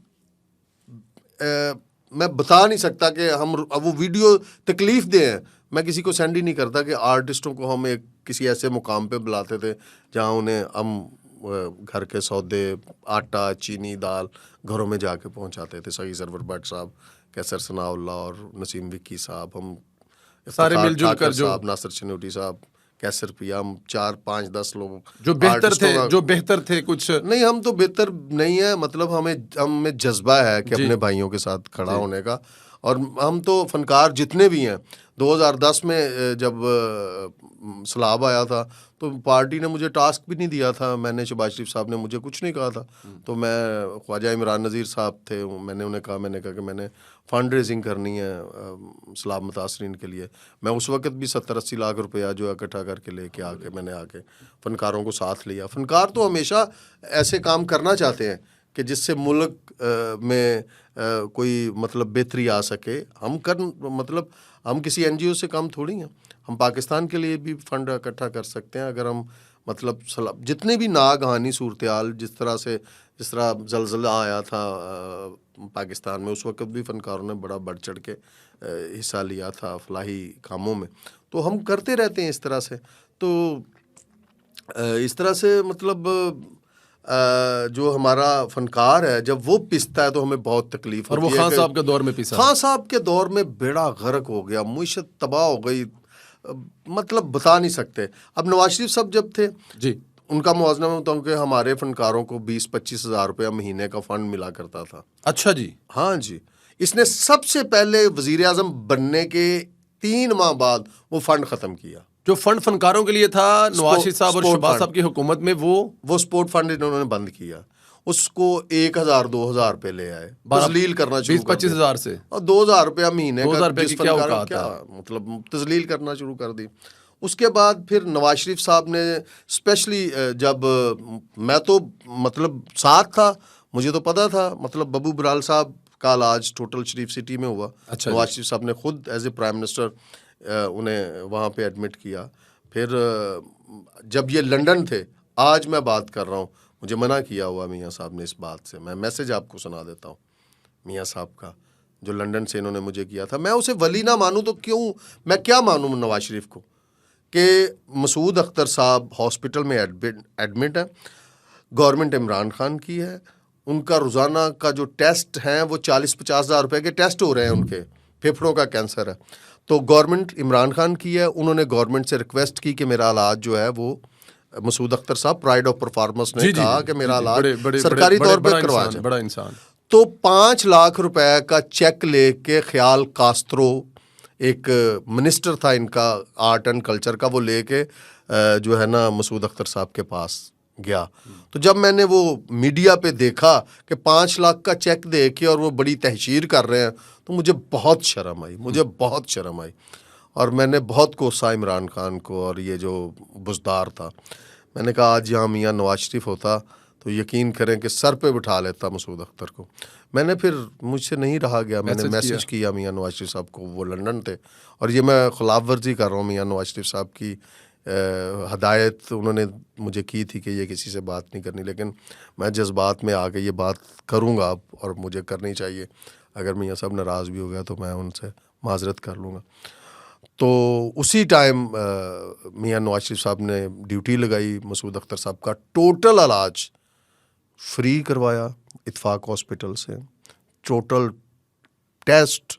मैं बता नहीं सकता कि हम अब वो वीडियो तकलीफ़ दे हैं। मैं किसी को सेंड ही नहीं करता कि आर्टिस्टों को हम एक किसी ऐसे मुकाम पे बुलाते थे जहाँ उन्हें हम घर के सौदे, आटा, चीनी, दाल घरों में जाके पहुँचाते थे। सही सरवर भट्ट साहब, कैसर सनाउल्लाह और नसीम विक्की साहब, हम सारे मिलजुल कर जो साहब, नासिर चनूटी साहब, कैसे रुपया, हम 4, 5, 10 लोग जो बेहतर थे कुछ नहीं, हम तो बेहतर नहीं है, मतलब हमें जज्बा है कि अपने भाइयों के साथ खड़ा होने का। और हम तो फनकार जितने भी हैं, 2010 में जब सलाब आया था तो पार्टी ने मुझे टास्क भी नहीं दिया था, मैंने शहबाज शरीफ साहब ने मुझे कुछ नहीं कहा था, तो मैं ख्वाजा इमरान नज़ीर साहब थे, मैंने कहा कि मैंने फ़ंड रेजिंग करनी है सलाब मुतासरीन के लिए। मैं उस वक्त भी 70-80 लाख रुपया जो है इकट्ठा करके लेके आके मैंने आके फ़नकारों को साथ लिया। फ़नकार तो हमेशा ऐसे काम करना चाहते हैं कि जिससे मुल्क में कोई मतलब बेहतरी आ सके। हम किसी NGO से कम थोड़ी हैं, हम पाकिस्तान के लिए भी फ़ंड इकट्ठा कर सकते हैं अगर हम मतलब जितने भी नागहानी सूरत हाल, जिस तरह ज़लज़ला आया था पाकिस्तान में, उस वक्त भी फ़नकारों ने बड़ा बढ़ चढ़ के हिस्सा लिया था फलाही कामों में, तो हम करते रहते हैं इस तरह से। तो इस तरह से मतलब जो हमारा फनकार है जब वो पिसता है तो हमें बहुत तकलीफ होती है। और वो खान साहब के दौर में पिसा, खान साहब के दौर में बेड़ा गर्क हो गया, मुईशत तबाह हो गई, मतलब बता नहीं सकते। अब नवाज शरीफ साहब जब थे जी, उनका मुआवजा में बताऊँ कि हमारे फनकारों को 20-25 हज़ार रुपया महीने का फ़ंड मिला करता था। अच्छा जी, हाँ जी। इसने सबसे पहले वज़ीर आज़म बनने के 3 माह बाद वो फ़ंड ख़त्म किया। जो फंड फनकारों के लिए था नवाज शरीफ साहब और शहबाज साहब की हुकूमत में, वो स्पोर्ट फंड इन्होंने बंद किया। उसको 1,000-2,000 रुपये ले आए, तजलील करना शुरू 20-25 हज़ार से, और 2,000 रुपया महीने का क्या मतलब तजलील करना शुरू कर दी। उसके बाद फिर नवाज शरीफ साहब ने स्पेशली जब मैं तो मतलब साथ था, मुझे तो पता था, मतलब बब्बू बराल साहब का इलाज टोटल शरीफ सिटी में हुआ। अच्छा, नवाज शरीफ साहब ने खुद एज ए प्राइम मिनिस्टर उन्हें वहाँ पे एडमिट किया। फिर जब ये लंदन थे, आज मैं बात कर रहा हूँ, मुझे मना किया हुआ मियाँ साहब ने इस बात से। मैं मैसेज आपको सुना देता हूँ मियाँ साहब का, जो लंदन से इन्होंने मुझे किया था। मैं उसे वली ना मानूँ तो क्यों, मैं क्या मानूँ नवाज शरीफ को, कि मसूद अख्तर साहब हॉस्पिटल में एडमिट है, गवर्नमेंट इमरान खान की है, उनका रोज़ाना का जो टेस्ट हैं वो 40-50 हज़ार रुपये के टेस्ट हो रहे हैं, उनके फेफड़ों का कैंसर है, तो गवर्नमेंट इमरान खान की है। उन्होंने गवर्नमेंट से रिक्वेस्ट की कि मेरा इलाज जो है वो मसूद अख्तर साहब प्राइड ऑफ परफॉर्मेंस ने जी, जी, कहा जी, कि मेरा जी, इलाज बड़े- सरकारी बड़े- तौर बड़ा पर करवाया इंसान, जाए। बड़ा इंसान। तो 5 लाख रुपए का चेक लेके ख्याल कास्त्रो, एक मिनिस्टर था इनका आर्ट एंड कल्चर का, वो लेके जो है ना मसूद अख्तर साहब के पास गया। तो जब मैंने वो मीडिया पे देखा कि 5 लाख का चेक दे के और वो बड़ी तहशीर कर रहे हैं, तो मुझे बहुत शर्म आई, मुझे बहुत शर्म आई। और मैंने बहुत कोसा इमरान खान को और ये जो बुज़दार था। मैंने कहा आज यहाँ मियाँ नवाज शरीफ होता तो यकीन करें कि सर पे बिठा लेता मसूद अख्तर को। मैंने फिर मुझसे नहीं रहा गया, मैंने मैसेज किया मियाँ नवाज शरीफ साहब को, वो लंदन थे, और ये मैं खिलाफ वर्जी कर रहा हूँ मियाँ नवाज शरीफ साहब की हदायत उन्होंने मुझे की थी कि ये किसी से बात नहीं करनी, लेकिन मैं जज्बात में आके ये बात करूँगा अब, और मुझे करनी चाहिए। अगर मियाँ साहब नाराज़ भी हो गया तो मैं उनसे माजरत कर लूँगा। तो उसी टाइम मियाँ नवाज शरीफ साहब ने ड्यूटी लगाई, मसूद अख्तर साहब का टोटल इलाज फ्री करवाया इत्फाक हॉस्पिटल से, टोटल टेस्ट।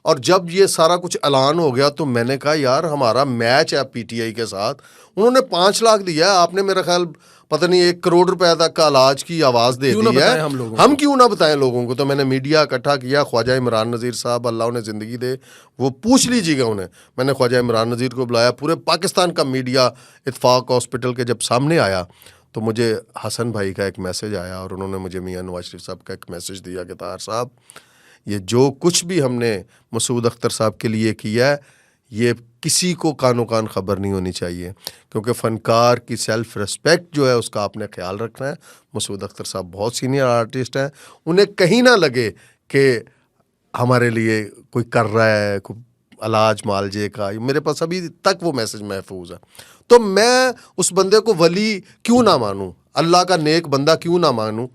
और जब ये सारा कुछ ऐलान हो गया तो मैंने कहा यार हमारा मैच है पीटीआई के साथ, उन्होंने 5 लाख दिया है, आपने मेरा ख्याल पता नहीं 1 करोड़ रुपए तक का इलाज की आवाज़ दे दी है, हम क्यों ना बताएं लोगों को। तो मैंने मीडिया इकट्ठा किया, ख्वाजा इमरान नज़ीर साहब अल्लाह उन्हें ज़िंदगी दे, वो पूछ लीजिएगा उन्हें। मैंने ख्वाजा इमरान नज़ीर को बुलाया, पूरे पाकिस्तान का मीडिया इत्फाक हॉस्पिटल के जब सामने आया तो मुझे हसन भाई का एक मैसेज आया, और उन्होंने मुझे मियाँ नवाज शरीफ साहब का एक मैसेज दिया कि तार साहब ये जो कुछ भी हमने मसूद अख्तर साहब के लिए किया है, ये किसी को कानो कान खबर नहीं होनी चाहिए, क्योंकि फ़नकार की सेल्फ़ रिस्पेक्ट जो है उसका आपने ख्याल रखना है। मसूद अख्तर साहब बहुत सीनियर आर्टिस्ट हैं, उन्हें कहीं ना लगे कि हमारे लिए कोई कर रहा है कोई इलाज मालजे का। मेरे पास अभी तक वो मैसेज महफूज है। तो मैं उस बंदे को वली क्यों ना मानूं, अल्लाह का नेक बंदा क्यों ना मानूं,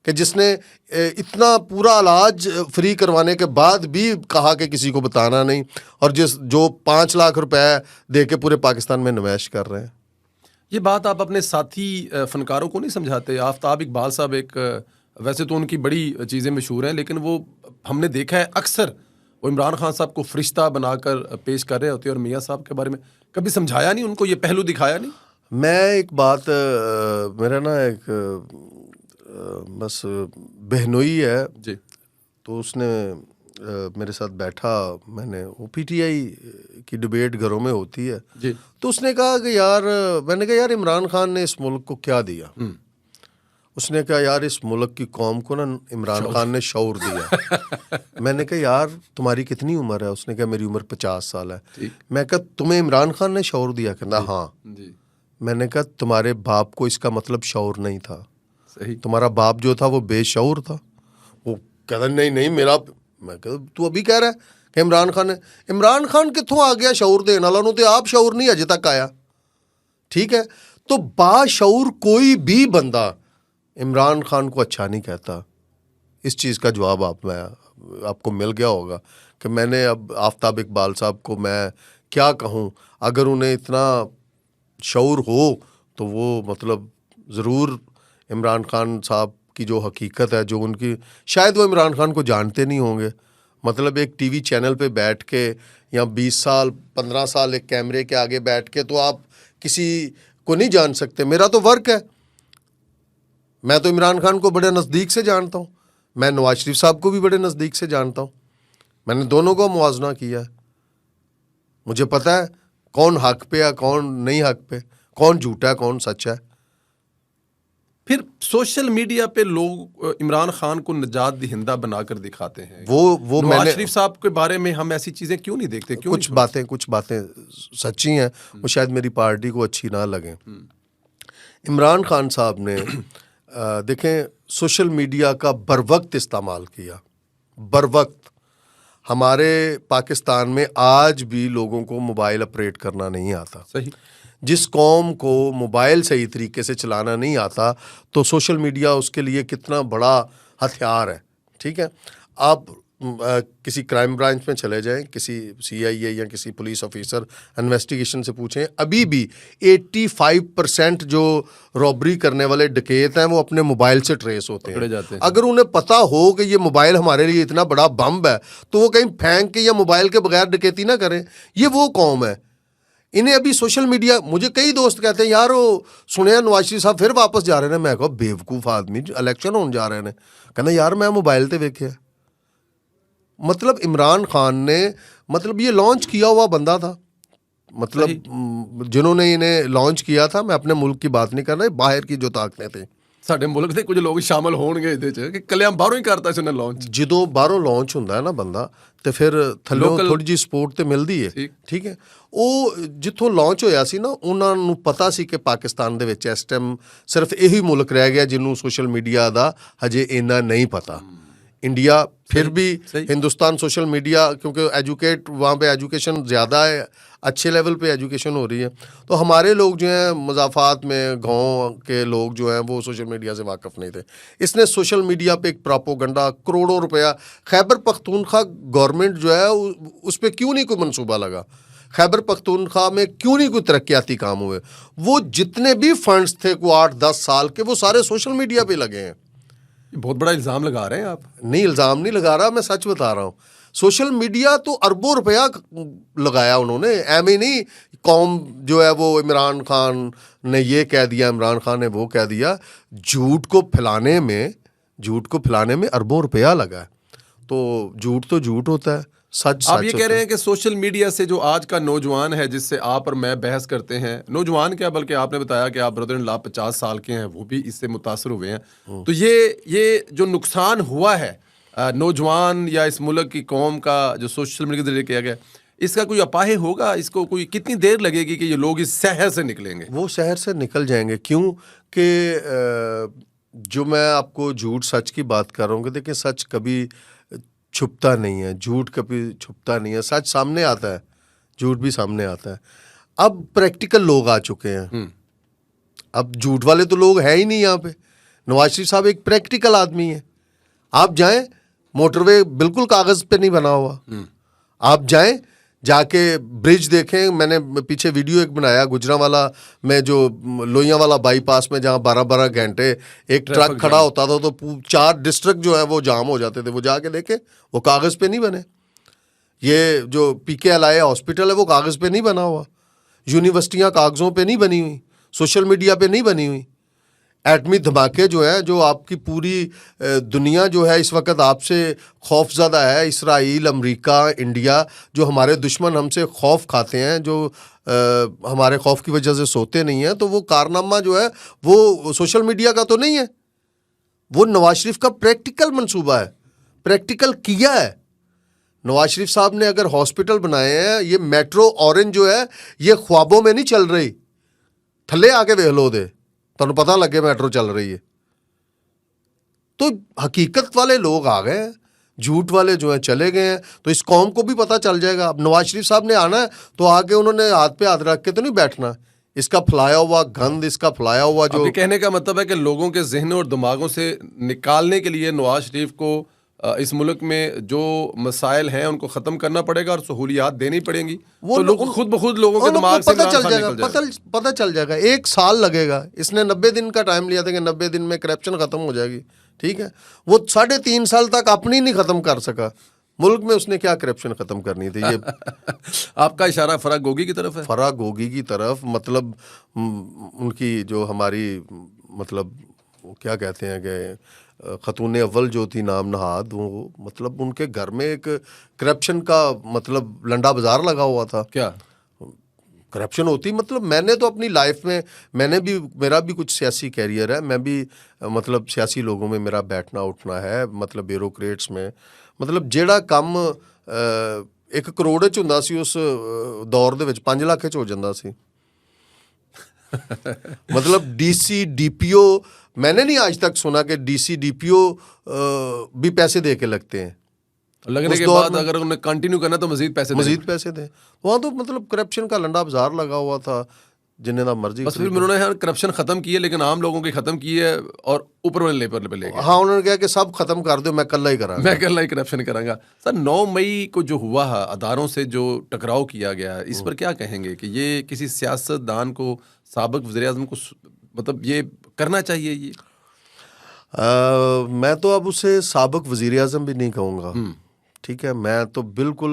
कि जिसने इतना पूरा इलाज फ्री करवाने के बाद भी कहा कि किसी को बताना नहीं, और जो 5 लाख रुपए दे के पूरे पाकिस्तान में निवेश कर रहे हैं। ये बात आप अपने साथी फनकारों को नहीं समझाते? आफ्ताब इकबाल साहब एक वैसे तो उनकी बड़ी चीज़ें मशहूर हैं, लेकिन वो हमने देखा है अक्सर वो इमरान खान साहब को फरिश्ता बनाकर पेश कर रहे होते हैं, और मियाँ साहब के बारे में कभी समझाया नहीं उनको, ये पहलू दिखाया नहीं? मैं एक बात मेरा ना एक बस बहनोई है जी, तो उसने मेरे साथ बैठा, मैंने वो पीटीआई की डिबेट घरों में होती है जी, तो उसने कहा कि यार, मैंने कहा यार इमरान खान ने इस मुल्क को क्या दिया। उसने कहा यार इस मुल्क की कौम को ना इमरान खान ने शऊर दिया। मैंने कहा यार तुम्हारी कितनी उम्र है? उसने कहा मेरी उम्र 50 साल है। मैं कहा तुम्हें इमरान खान ने शऊर दिया? कहता हाँ। मैंने कहा तुम्हारे बाप को इसका मतलब शऊर नहीं था, सही, तुम्हारा बाप जो था वो बेशऊर था। वो कहता नहीं नहीं मेरा, मैं कहता तू अभी कह रहा है कि इमरान खान कित्थों आ गया शऊर देने वाला, उन्होंने आप शऊर नहीं अजे तक आया। ठीक है, तो बाशऊर कोई भी बंदा इमरान खान को अच्छा नहीं कहता। इस चीज़ का जवाब आपको मिल गया होगा कि मैंने अब आफ्ताब इकबाल साहब को मैं क्या कहूँ। अगर उन्हें इतना शऊर हो तो वो मतलब ज़रूर इमरान खान साहब की जो हकीकत है, जो उनकी, शायद वो इमरान खान को जानते नहीं होंगे। मतलब एक टीवी चैनल पे बैठ के या 20 साल 15 साल एक कैमरे के आगे बैठ के तो आप किसी को नहीं जान सकते। मेरा तो वर्क है, मैं तो इमरान खान को बड़े नज़दीक से जानता हूँ, मैं नवाज शरीफ साहब को भी बड़े नज़दीक से जानता हूँ। मैंने दोनों को मुआवजा किया है, मुझे पता है कौन हक पे है कौन नहीं हक पे, कौन झूठा है कौन सच है। फिर सोशल मीडिया पे लोग इमरान खान को निजात दहिंदा बनाकर दिखाते हैं। वो नवाज मैंने शरीफ साहब के बारे में हम ऐसी चीज़ें क्यों नहीं देखते? क्यों कुछ बातें सच्ची हैं, वो शायद मेरी पार्टी को अच्छी ना लगें। इमरान खान साहब ने देखें सोशल मीडिया का बरवक्त इस्तेमाल किया, बरवक्त। हमारे पाकिस्तान में आज भी लोगों को मोबाइल ऑपरेट करना नहीं आता। सही, जिस कौम को मोबाइल सही तरीके से चलाना नहीं आता तो सोशल मीडिया उसके लिए कितना बड़ा हथियार है। ठीक है, आप किसी क्राइम ब्रांच में चले जाएं, किसी CIA या किसी पुलिस ऑफिसर इन्वेस्टिगेशन से पूछें, अभी भी 85% जो रॉबरी करने वाले डकैत हैं वो अपने मोबाइल से ट्रेस होते हैं। अगर उन्हें पता हो कि ये मोबाइल हमारे लिए इतना बड़ा बम है तो वो कहीं फेंक के या मोबाइल के बगैर डकैती ना करें। ये वो कौम है। इन्हें अभी सोशल मीडिया, मुझे कई दोस्त कहते हैं यार वो सुने नवाज शरीफ साहब फिर वापस जा रहे हैं। मैं कहा बेवकूफ़ आदमी, इलेक्शन होने जा रहे हैं। कहना यार मैं मोबाइल ते वेख्या। मतलब इमरान खान ने मतलब ये लॉन्च किया हुआ बंदा था, मतलब जिन्होंने इन्हें लॉन्च किया था, मैं अपने मुल्क की बात नहीं कर रहा, बाहर की जो ताकतें थी ਸਾਡੇ ਮੁਲਕ ਦੇ ਕੁਝ ਲੋਕ ਸ਼ਾਮਲ ਹੋਣਗੇ ਇਹਦੇ ਚ ਕਿ ਕੱਲਿਆਂ ਬਾਹਰੋਂ ਹੀ ਕਰਤਾ ਸੀ ਉਹਨੇ ਲਾਂਚ। ਜਦੋਂ ਬਾਹਰੋਂ ਲਾਂਚ ਹੁੰਦਾ ਹੈ ਨਾ ਬੰਦਾ ਤੇ ਫਿਰ ਥੱਲੋਂ Local- ਥੋੜੀ ਜਿਹੀ ਸਪੋਰਟ ਤੇ ਮਿਲਦੀ ਹੈ, ਠੀਕ। ਠੀਕ ਹੈ। ਉਹ ਜਿੱਥੋਂ ਲਾਂਚ ਹੋਇਆ ਸੀ ਨਾ, ਉਹਨਾਂ ਨੂੰ ਪਤਾ ਸੀ ਕਿ ਪਾਕਿਸਤਾਨ ਦੇ ਵਿੱਚ ਇਸ ਟਾਈਮ ਸਿਰਫ ਇਹੀ ਮੁਲਕ ਰਹਿ ਗਿਆ ਜਿਹਨੂੰ ਸੋਸ਼ਲ ਮੀਡੀਆ ਦਾ ਹਜੇ ਇੰਨਾ ਨਹੀਂ ਪਤਾ। इंडिया फिर भी सही। हिंदुस्तान सोशल मीडिया, क्योंकि एजुकेट वहाँ पे एजुकेशन ज़्यादा है, अच्छे लेवल पे एजुकेशन हो रही है, तो हमारे लोग जो हैं मज़ाफ़ात में गांव के लोग जो हैं वो सोशल मीडिया से वाकिफ़ नहीं थे। इसने सोशल मीडिया पे एक प्रोपोगंडा, करोड़ों रुपया, खैबर पख्तूनख्वा गवर्नमेंट जो है उस पर क्यों नहीं कोई मनसूबा लगा, खैबर पख्तूनख्वा में क्यों नहीं कोई तरक्याती काम हुए। वो जितने भी फंड्स थे को 8-10 साल के, वो सारे सोशल मीडिया पे लगे हैं। बहुत बड़ा इल्ज़ाम लगा रहे हैं आप। नहीं, इल्ज़ाम नहीं लगा रहा, मैं सच बता रहा हूँ। सोशल मीडिया तो अरबों रुपया लगाया उन्होंने, एम ही नहीं। कौम जो है वो इमरान खान ने ये कह दिया, इमरान खान ने वो कह दिया, झूठ को फैलाने में अरबों रुपया लगा है। तो झूठ तो झूठ होता है, सच आप सच ये होता कह रहे है। हैं कि सोशल मीडिया से जो आज का नौजवान है, जिससे आप और मैं बहस करते हैं, नौजवान क्या बल्कि आपने बताया कि आप ब्रदर इन लॉ 50 साल के हैं, वो भी इससे मुतासर हुए हैं। तो ये जो नुकसान हुआ है नौजवान या इस मुल्क की कौम का जो सोशल मीडिया के जरिए किया गया, इसका कोई अपाहे होगा? इसको कोई कितनी देर लगेगी कि ये लोग इस शहर से निकलेंगे? वो शहर से निकल जाएंगे, क्यों कि जो मैं आपको झूठ सच की बात कर रहा हूँ कि देखिए सच कभी छुपता नहीं है, झूठ कभी छुपता नहीं है, सच सामने आता है, झूठ भी सामने आता है। अब प्रैक्टिकल लोग आ चुके हैं, अब झूठ वाले तो लोग हैं ही नहीं यहाँ पे। नवाज शरीफ साहब एक प्रैक्टिकल आदमी है। आप जाएं, मोटरवे बिल्कुल कागज़ पे नहीं बना हुआ, आप जाएं जाके ब्रिज देखें। मैंने पीछे वीडियो एक बनाया गुजरांवाला में, जो लोहियां वाला बाईपास में, जहाँ 12-12 घंटे एक ट्रक खड़ा होता था तो 4 डिस्ट्रिक्ट जो है वो जाम हो जाते थे। वो जाके देखें, वो कागज़ पे नहीं बने। ये जो PKLI हॉस्पिटल है वो कागज़ पे नहीं बना हुआ, यूनिवर्सिटियाँ कागज़ों पे नहीं बनी हुई, सोशल मीडिया पे नहीं बनी हुई। एटमी धमाके जो है, जो आपकी पूरी दुनिया जो है इस वक्त आपसे खौफज़दा है, इसराइल, अमेरिका, इंडिया, जो हमारे दुश्मन हमसे खौफ खाते हैं, जो हमारे खौफ की वजह से सोते नहीं हैं, तो वो कारनामा जो है वो सोशल मीडिया का तो नहीं है, वो नवाज शरीफ का प्रैक्टिकल मंसूबा है, प्रैक्टिकल किया है। नवाज शरीफ साहब ने अगर हॉस्पिटल बनाए हैं, ये मेट्रो ऑरेंज जो है ये ख्वाबों में नहीं चल रही, थले आके वेख लो दे तो पता लगे मेट्रो चल रही है। तो हकीकत वाले लोग आ गए हैं, झूठ वाले जो हैं चले गए हैं। तो इस कौम को भी पता चल जाएगा। अब नवाज शरीफ साहब ने आना है तो आके उन्होंने हाथ पे हाथ रख के तो नहीं बैठना। इसका फैलाया हुआ गंद, इसका फैलाया हुआ जो, आपके कहने का मतलब है कि लोगों के जहनों और दिमागों से निकालने के लिए नवाज शरीफ को इस मुल्क में जो मसाइल हैं उनको ख़त्म करना पड़ेगा और सहूलियात देनी पड़ेंगी। वो तो लोग खुद ब खुद लोगों के दिमाग से पता चल जाएगा, पता चल जाएगा। 1 साल लगेगा। इसने 90 दिन का टाइम लिया था कि 90 दिन में करप्शन ख़त्म हो जाएगी, ठीक है। वो 3.5 साल तक अपनी नहीं ख़त्म कर सका। मुल्क में उसने क्या करप्शन ख़त्म करनी थी? ये आपका इशारा फराग गोगी की तरफ है? फराग गोगी की तरफ, मतलब उनकी जो हमारी, मतलब क्या कहते हैं कि खतून अव्वल जो थी नाम नहाद, वो मतलब उनके घर में एक करप्शन का मतलब लंडा बाजार लगा हुआ था। क्या करप्शन होती, मतलब मैंने तो अपनी लाइफ में, मेरा भी कुछ सियासी कैरियर है, मैं भी मतलब सियासी लोगों में मेरा बैठना उठना है, मतलब ब्यूरोक्रेट्स में, मतलब ਜਿਹੜਾ ਕੰਮ 1 ਕਰੋੜ ਚ ਹੁੰਦਾ ਸੀ ਉਸ ਦੌਰ ਦੇ ਵਿੱਚ 5 ਲੱਖ ਚ ਹੋ ਜਾਂਦਾ ਸੀ। मतलब DC DPO, मैंने नहीं आज तक सुना कि DC DPO भी पैसे दे के लगते हैं। लगने के बाद अगर उन्हें कंटिन्यू करना तो मजीद पैसे दें। वहाँ तो मतलब करप्शन का लंडा बाजार लगा हुआ था, जिन्हें ना मर्जी। बस फिर उन्होंने यार करप्शन खत्म की है, लेकिन आम लोगों की खत्म की है और ऊपर वाले लेवल पे ले गए। हाँ, उन्होंने कहा कि सब खत्म कर दो, मैं कल ही करांगा, मैं कल ही करप्शन करांगा। सर 9 मई को जो हुआ है, अदारों से जो टकराव किया गया है, इस पर क्या कहेंगे कि ये किसी सियासतदान को, साबिक वज़ीर-ए-आज़म को मतलब ये करना चाहिए? ये मैं तो अब उसे साबिक वज़ीर-ए-आज़म भी नहीं कहूँगा, ठीक है। मैं तो बिल्कुल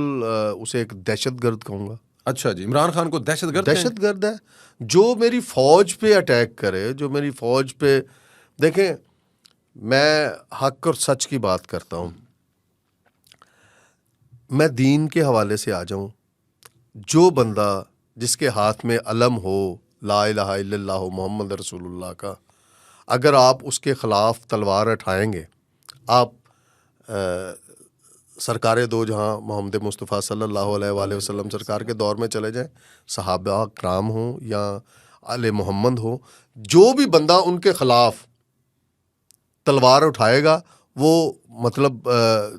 उसे एक दहशतगर्द कहूँगा। अच्छा जी, इमरान खान को दहशतगर्द कहें? दहशतगर्द है। जो मेरी फौज पे अटैक करे, जो मेरी फौज पे, देखें मैं हक और सच की बात करता हूँ, मैं दीन के हवाले से आ जाऊँ, जो बंदा जिसके हाथ में अलम हो ला इलाहा इल्लल्लाह मोहम्मद रसूलुल्लाह का, अगर आप उसके ख़िलाफ़ तलवार उठाएंगे, आप सरकार दो जहाँ मोहम्मद मुस्तफ़ा सल्लल्लाहु अलैहि वसल्लम सरकार के दौर में चले जाएं, सहाबा कराम हो या आले मोहम्मद हो, जो भी बंदा उनके ख़िलाफ़ तलवार उठाएगा वो मतलब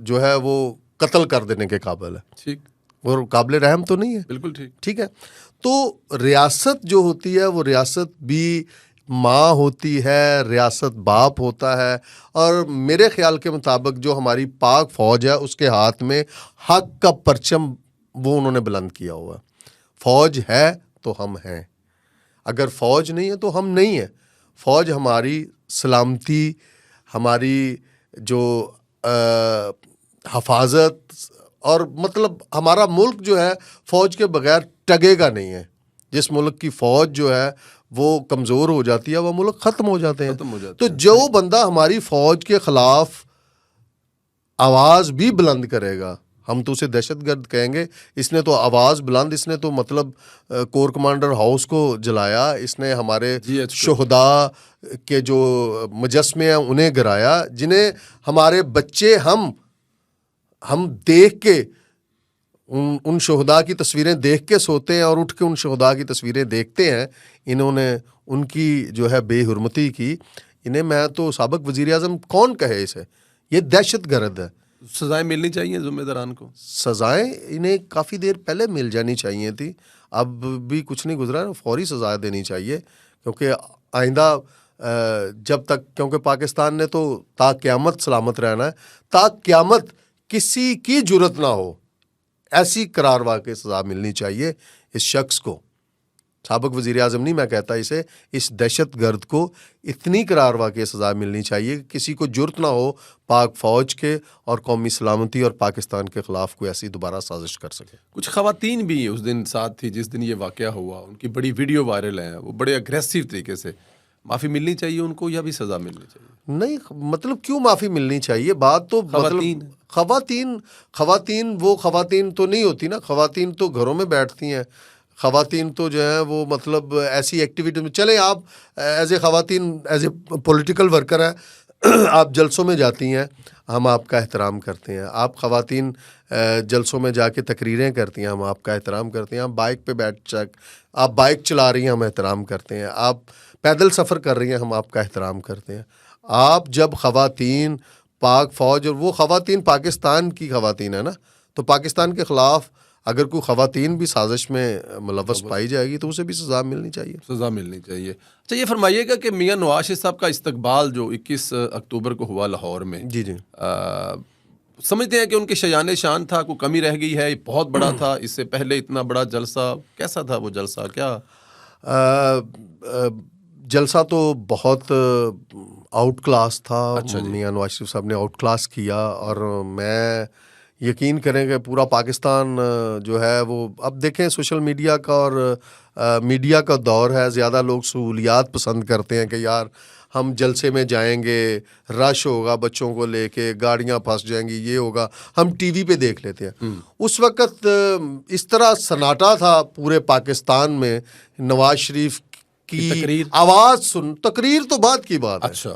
जो है वो कत्ल कर देने के काबिल है। ठीक, वो काबिल रहम तो नहीं है। बिल्कुल ठीक। ठीक है, तो रियासत जो होती है वो रियासत भी माँ होती है, रियासत बाप होता है, और मेरे ख्याल के मुताबिक जो हमारी पाक फ़ौज है उसके हाथ में हक का परचम वो उन्होंने बुलंद किया हुआ है। फ़ौज है तो हम हैं, अगर फ़ौज नहीं है तो हम नहीं है। फ़ौज हमारी सलामती, हमारी जो हफाजत, और मतलब हमारा मुल्क जो है फ़ौज के बगैर टगेगा नहीं है। जिस मुल्क की फ़ौज जो है वो कमज़ोर हो जाती है, वह मुल्क ख़त्म हो जाते हैं। तो जो बंदा हमारी फ़ौज के ख़िलाफ़ आवाज़ भी बुलंद करेगा, हम तो उसे दहशतगर्द कहेंगे। इसने तो आवाज़ बुलंद, इसने तो मतलब कोर कमांडर हाउस को जलाया, इसने हमारे शुहदा के जो मुजस्मे हैं उन्हें गिराया, जिन्हें हमारे बच्चे हम देख के उन शुहदा की तस्वीरें देख के सोते हैं और उठ के उन शुहदा की तस्वीरें देखते हैं। इन्होंने उनकी जो है बेहुरमती की। इन्हें मैं तो साबिक वज़ीर आज़म कौन कहे इसे, ये दहशतगर्द है। सजाएं मिलनी चाहिए ज़िम्मेदारान को। सजाएं इन्हें काफ़ी देर पहले मिल जानी चाहिए थी, अब भी कुछ नहीं गुजरा, फौरी सजा देनी चाहिए। क्योंकि आइंदा जब तक, क्योंकि पाकिस्तान ने तो ता क़यामत सलामत रहना है, ता क़यामत किसी की जुर्रत ना हो ऐसी करार वाक़ई सज़ा मिलनी चाहिए इस शख्स को। साबिक वज़ीर आज़म नहीं मैं कहता इसे, इस दहशतगर्द को इतनी करार वाक़ई सज़ा मिलनी चाहिए कि किसी को जुर्रत ना हो पाक फ़ौज के और कौमी सलामती और पाकिस्तान के ख़िलाफ़ कोई ऐसी दोबारा साजिश कर सके। कुछ ख़वातीन भी उस दिन साथ थी जिस दिन ये वाक़या हुआ, उनकी बड़ी वीडियो वायरल है, वो बड़े अग्रेसिव तरीके से, माफ़ी मिलनी चाहिए उनको या भी सज़ा मिलनी चाहिए? नहीं, मतलब क्यों माफ़ी मिलनी चाहिए, बात तो मतलब ख़वातीन वो ख़वातीन तो नहीं होती ना, ख़वातीन तो घरों में बैठती हैं। ख़वातीन तो जो है वो मतलब ऐसी एक्टिविटी में चले, आप एज ए ख़वातीन एज ए पॉलिटिकल वर्कर है आप जलसों में जाती हैं, हम आपका एहतराम करते हैं। आप ख़वातीन जलसों में जाके तकरीरें करती हैं, हम आपका एहतराम करते हैं। आप बाइक पे आप बाइक चला रही हैं, हम एहतराम करते हैं। आप पैदल सफ़र कर रही हैं, हम आपका एहतराम करते हैं। आप जब ख़वातीन पाक फ़ौज, और वो ख़वातीन पाकिस्तान की ख़वातीन है ना, तो पाकिस्तान के ख़िलाफ़ अगर कोई ख़वातीन भी साजिश में मुलव्वस पाई जाएगी तो उसे भी सज़ा मिलनी चाहिए। सज़ा मिलनी चाहिए। अच्छा, ये फरमाइएगा कि मियां नवाज शरीफ साहब का इस्तकबाल जो 21 अक्टूबर को हुआ लाहौर में, जी जी, समझते हैं कि उनके शयान शान था, कोई कमी रह गई है? बहुत बड़ा था, इससे पहले इतना बड़ा जलसा, कैसा था वो जलसा? क्या जलसा तो बहुत आउट क्लास था। अच्छा जी। मियां नवाज शरीफ साहब ने आउट क्लास किया, और मैं यकीन करें कि पूरा पाकिस्तान जो है वो, अब देखें सोशल मीडिया का और मीडिया का दौर है, ज़्यादा लोग सहूलियात पसंद करते हैं कि यार हम जलसे में जाएंगे, रश होगा, बच्चों को लेके गाड़ियां फंस जाएंगी, ये होगा, हम टीवी पे देख लेते हैं। उस वक़्त इस तरह सन्नाटा था पूरे पाकिस्तान में, नवाज शरीफ की तकरीर, आवाज़ सुन, तकरीर तो बात की बात है, अच्छा,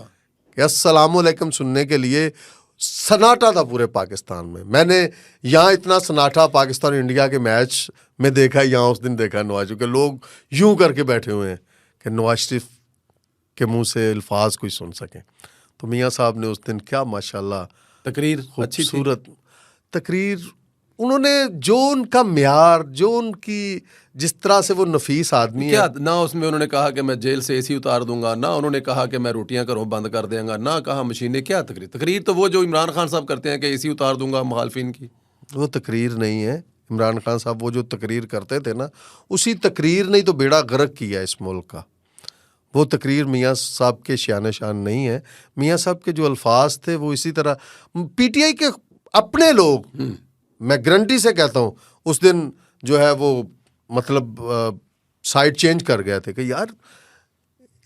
कि अस्सलाम वालेकुम सुनने के लिए सन्नाटा था पूरे पाकिस्तान में। मैंने यहाँ इतना सन्नाटा पाकिस्तान इंडिया के मैच में देखा, यहाँ उस दिन देखा नवाज के लोग यूं करके बैठे हुए हैं कि नवाज शरीफ के मुंह से अल्फाज कोई सुन सकें। तो मियाँ साहब ने उस दिन क्या माशाल्लाह तकरीर खूबसूरत तकरीर, उन्होंने जो उनका म्यार, जो उनकी जिस तरह से वो नफीस आदमी क्या, है। ना उसमें उन्होंने कहा कि मैं जेल से एसी उतार दूंगा, ना उन्होंने कहा कि मैं रोटियां घरों बंद कर देंगे, ना कहा मशीनें, क्या तकरीर तो वो जो इमरान खान साहब करते हैं कि एसी उतार दूंगा मुखालफिन की। वो तकरीर नहीं है। इमरान खान साहब वो जो तकरीर करते थे ना, उसी तकरीर ने तो बेड़ा गर्क किया इस मुल्क का। वो तकरीर मियाँ साहब के शान शान नहीं है। मियाँ साहब के जो अल्फाज थे वो इसी तरह, पीटीआई के अपने लोग, मैं गारंटी से कहता हूँ, उस दिन जो है वो ਮਤਲਬ ਸਾਈਡ ਚੇਂਜ ਕਰ ਗਿਆ ਤੇ ਕਿ ਯਾਰ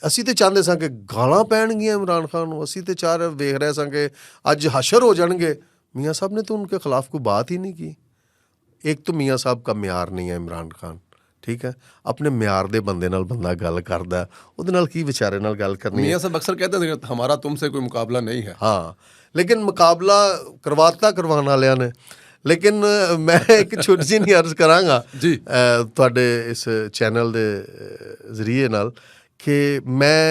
ਅਸੀਂ ਤੇ ਚਾਹੁੰਦੇ ਸਾਂ ਕਿ ਗਾਲਾਂ ਪੈਣਗੀਆਂ ਇਮਰਾਨ ਖਾਨ ਨੂੰ, ਅਸੀਂ ਤੇ ਚਾਰ ਵੇਖ ਰਹੇ ਸਾਂ ਕਿ ਅੱਜ ਹਸ਼ਰ ਹੋ ਜਾਣਗੇ। मियाँ साहब ने तो उनके खिलाफ कोई बात ही नहीं की। एक तो मियाँ साहब का म्यार नहीं है इमरान खान, ठीक है, अपने म्यार दे बंदे नाल बंदा गल करदा उहदे नाल की बेचारे नाल गल करनी है। मियाँ साहब अक्सर कहते हैं कि हमारा तुमसे कोई मुकाबला नहीं है। हाँ, लेकिन मुकाबला करवाने वालियां ने। लेकिन मैं एक छोटी जी नहीं अर्ज करांगा जी तुहाडे इस चैनल दे जरिए नाल कि मैं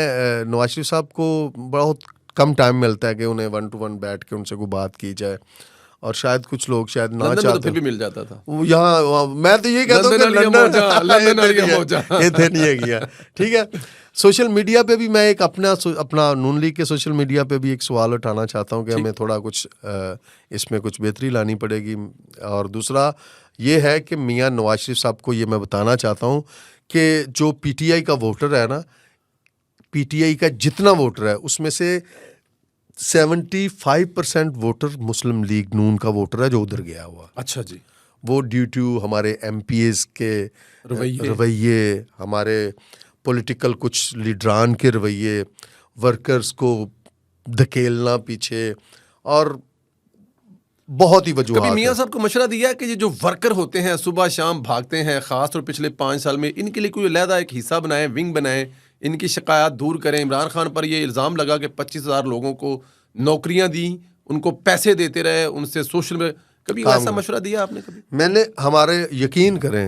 नवाज शरीफ साहब को बहुत कम टाइम मिलता है कि उन्हें 1-to-1 बैठ के उनसे कोई बात की जाए, और शायद कुछ लोग शायद ना लंदन में चाहते तो फिर भी मिल जाता था। यहाँ मैं तो ये कहता हूँ कि लंदन इतने नहीं है गया, ठीक है। सोशल मीडिया पे भी मैं एक अपना नून लीग के सोशल मीडिया पे भी एक सवाल उठाना चाहता हूँ कि हमें थोड़ा कुछ इसमें कुछ बेहतरी लानी पड़ेगी। और दूसरा ये है कि मियाँ नवाज शरीफ साहब को ये मैं बताना चाहता हूँ कि जो PTI का वोटर है ना, PTI का जितना वोटर है उसमें से 75% वोटर मुस्लिम लीग नून का वोटर है जो उधर गया हुआ। अच्छा जी। वो ड्यू टू हमारे MPs के रवैये, हमारे पॉलिटिकल कुछ लीडरान के रवैये, वर्कर्स को धकेलना पीछे, और बहुत ही वजूहात। कभी मियाँ साहब को मशवरा दिया कि ये जो वर्कर होते हैं सुबह शाम भागते हैं, खासतौर पिछले 5 साल में, इनके लिए कोई अलहदा एक हिस्सा बनाएं, विंग बनाएं, इनकी शिकायत दूर करें। इमरान खान पर ये इल्ज़ाम लगा कि 25,000 लोगों को नौकरियां दी, उनको पैसे देते रहे, उनसे सोशल में, कभी ऐसा मशवरा दिया आपने? कभी मैंने, हमारे यकीन करें,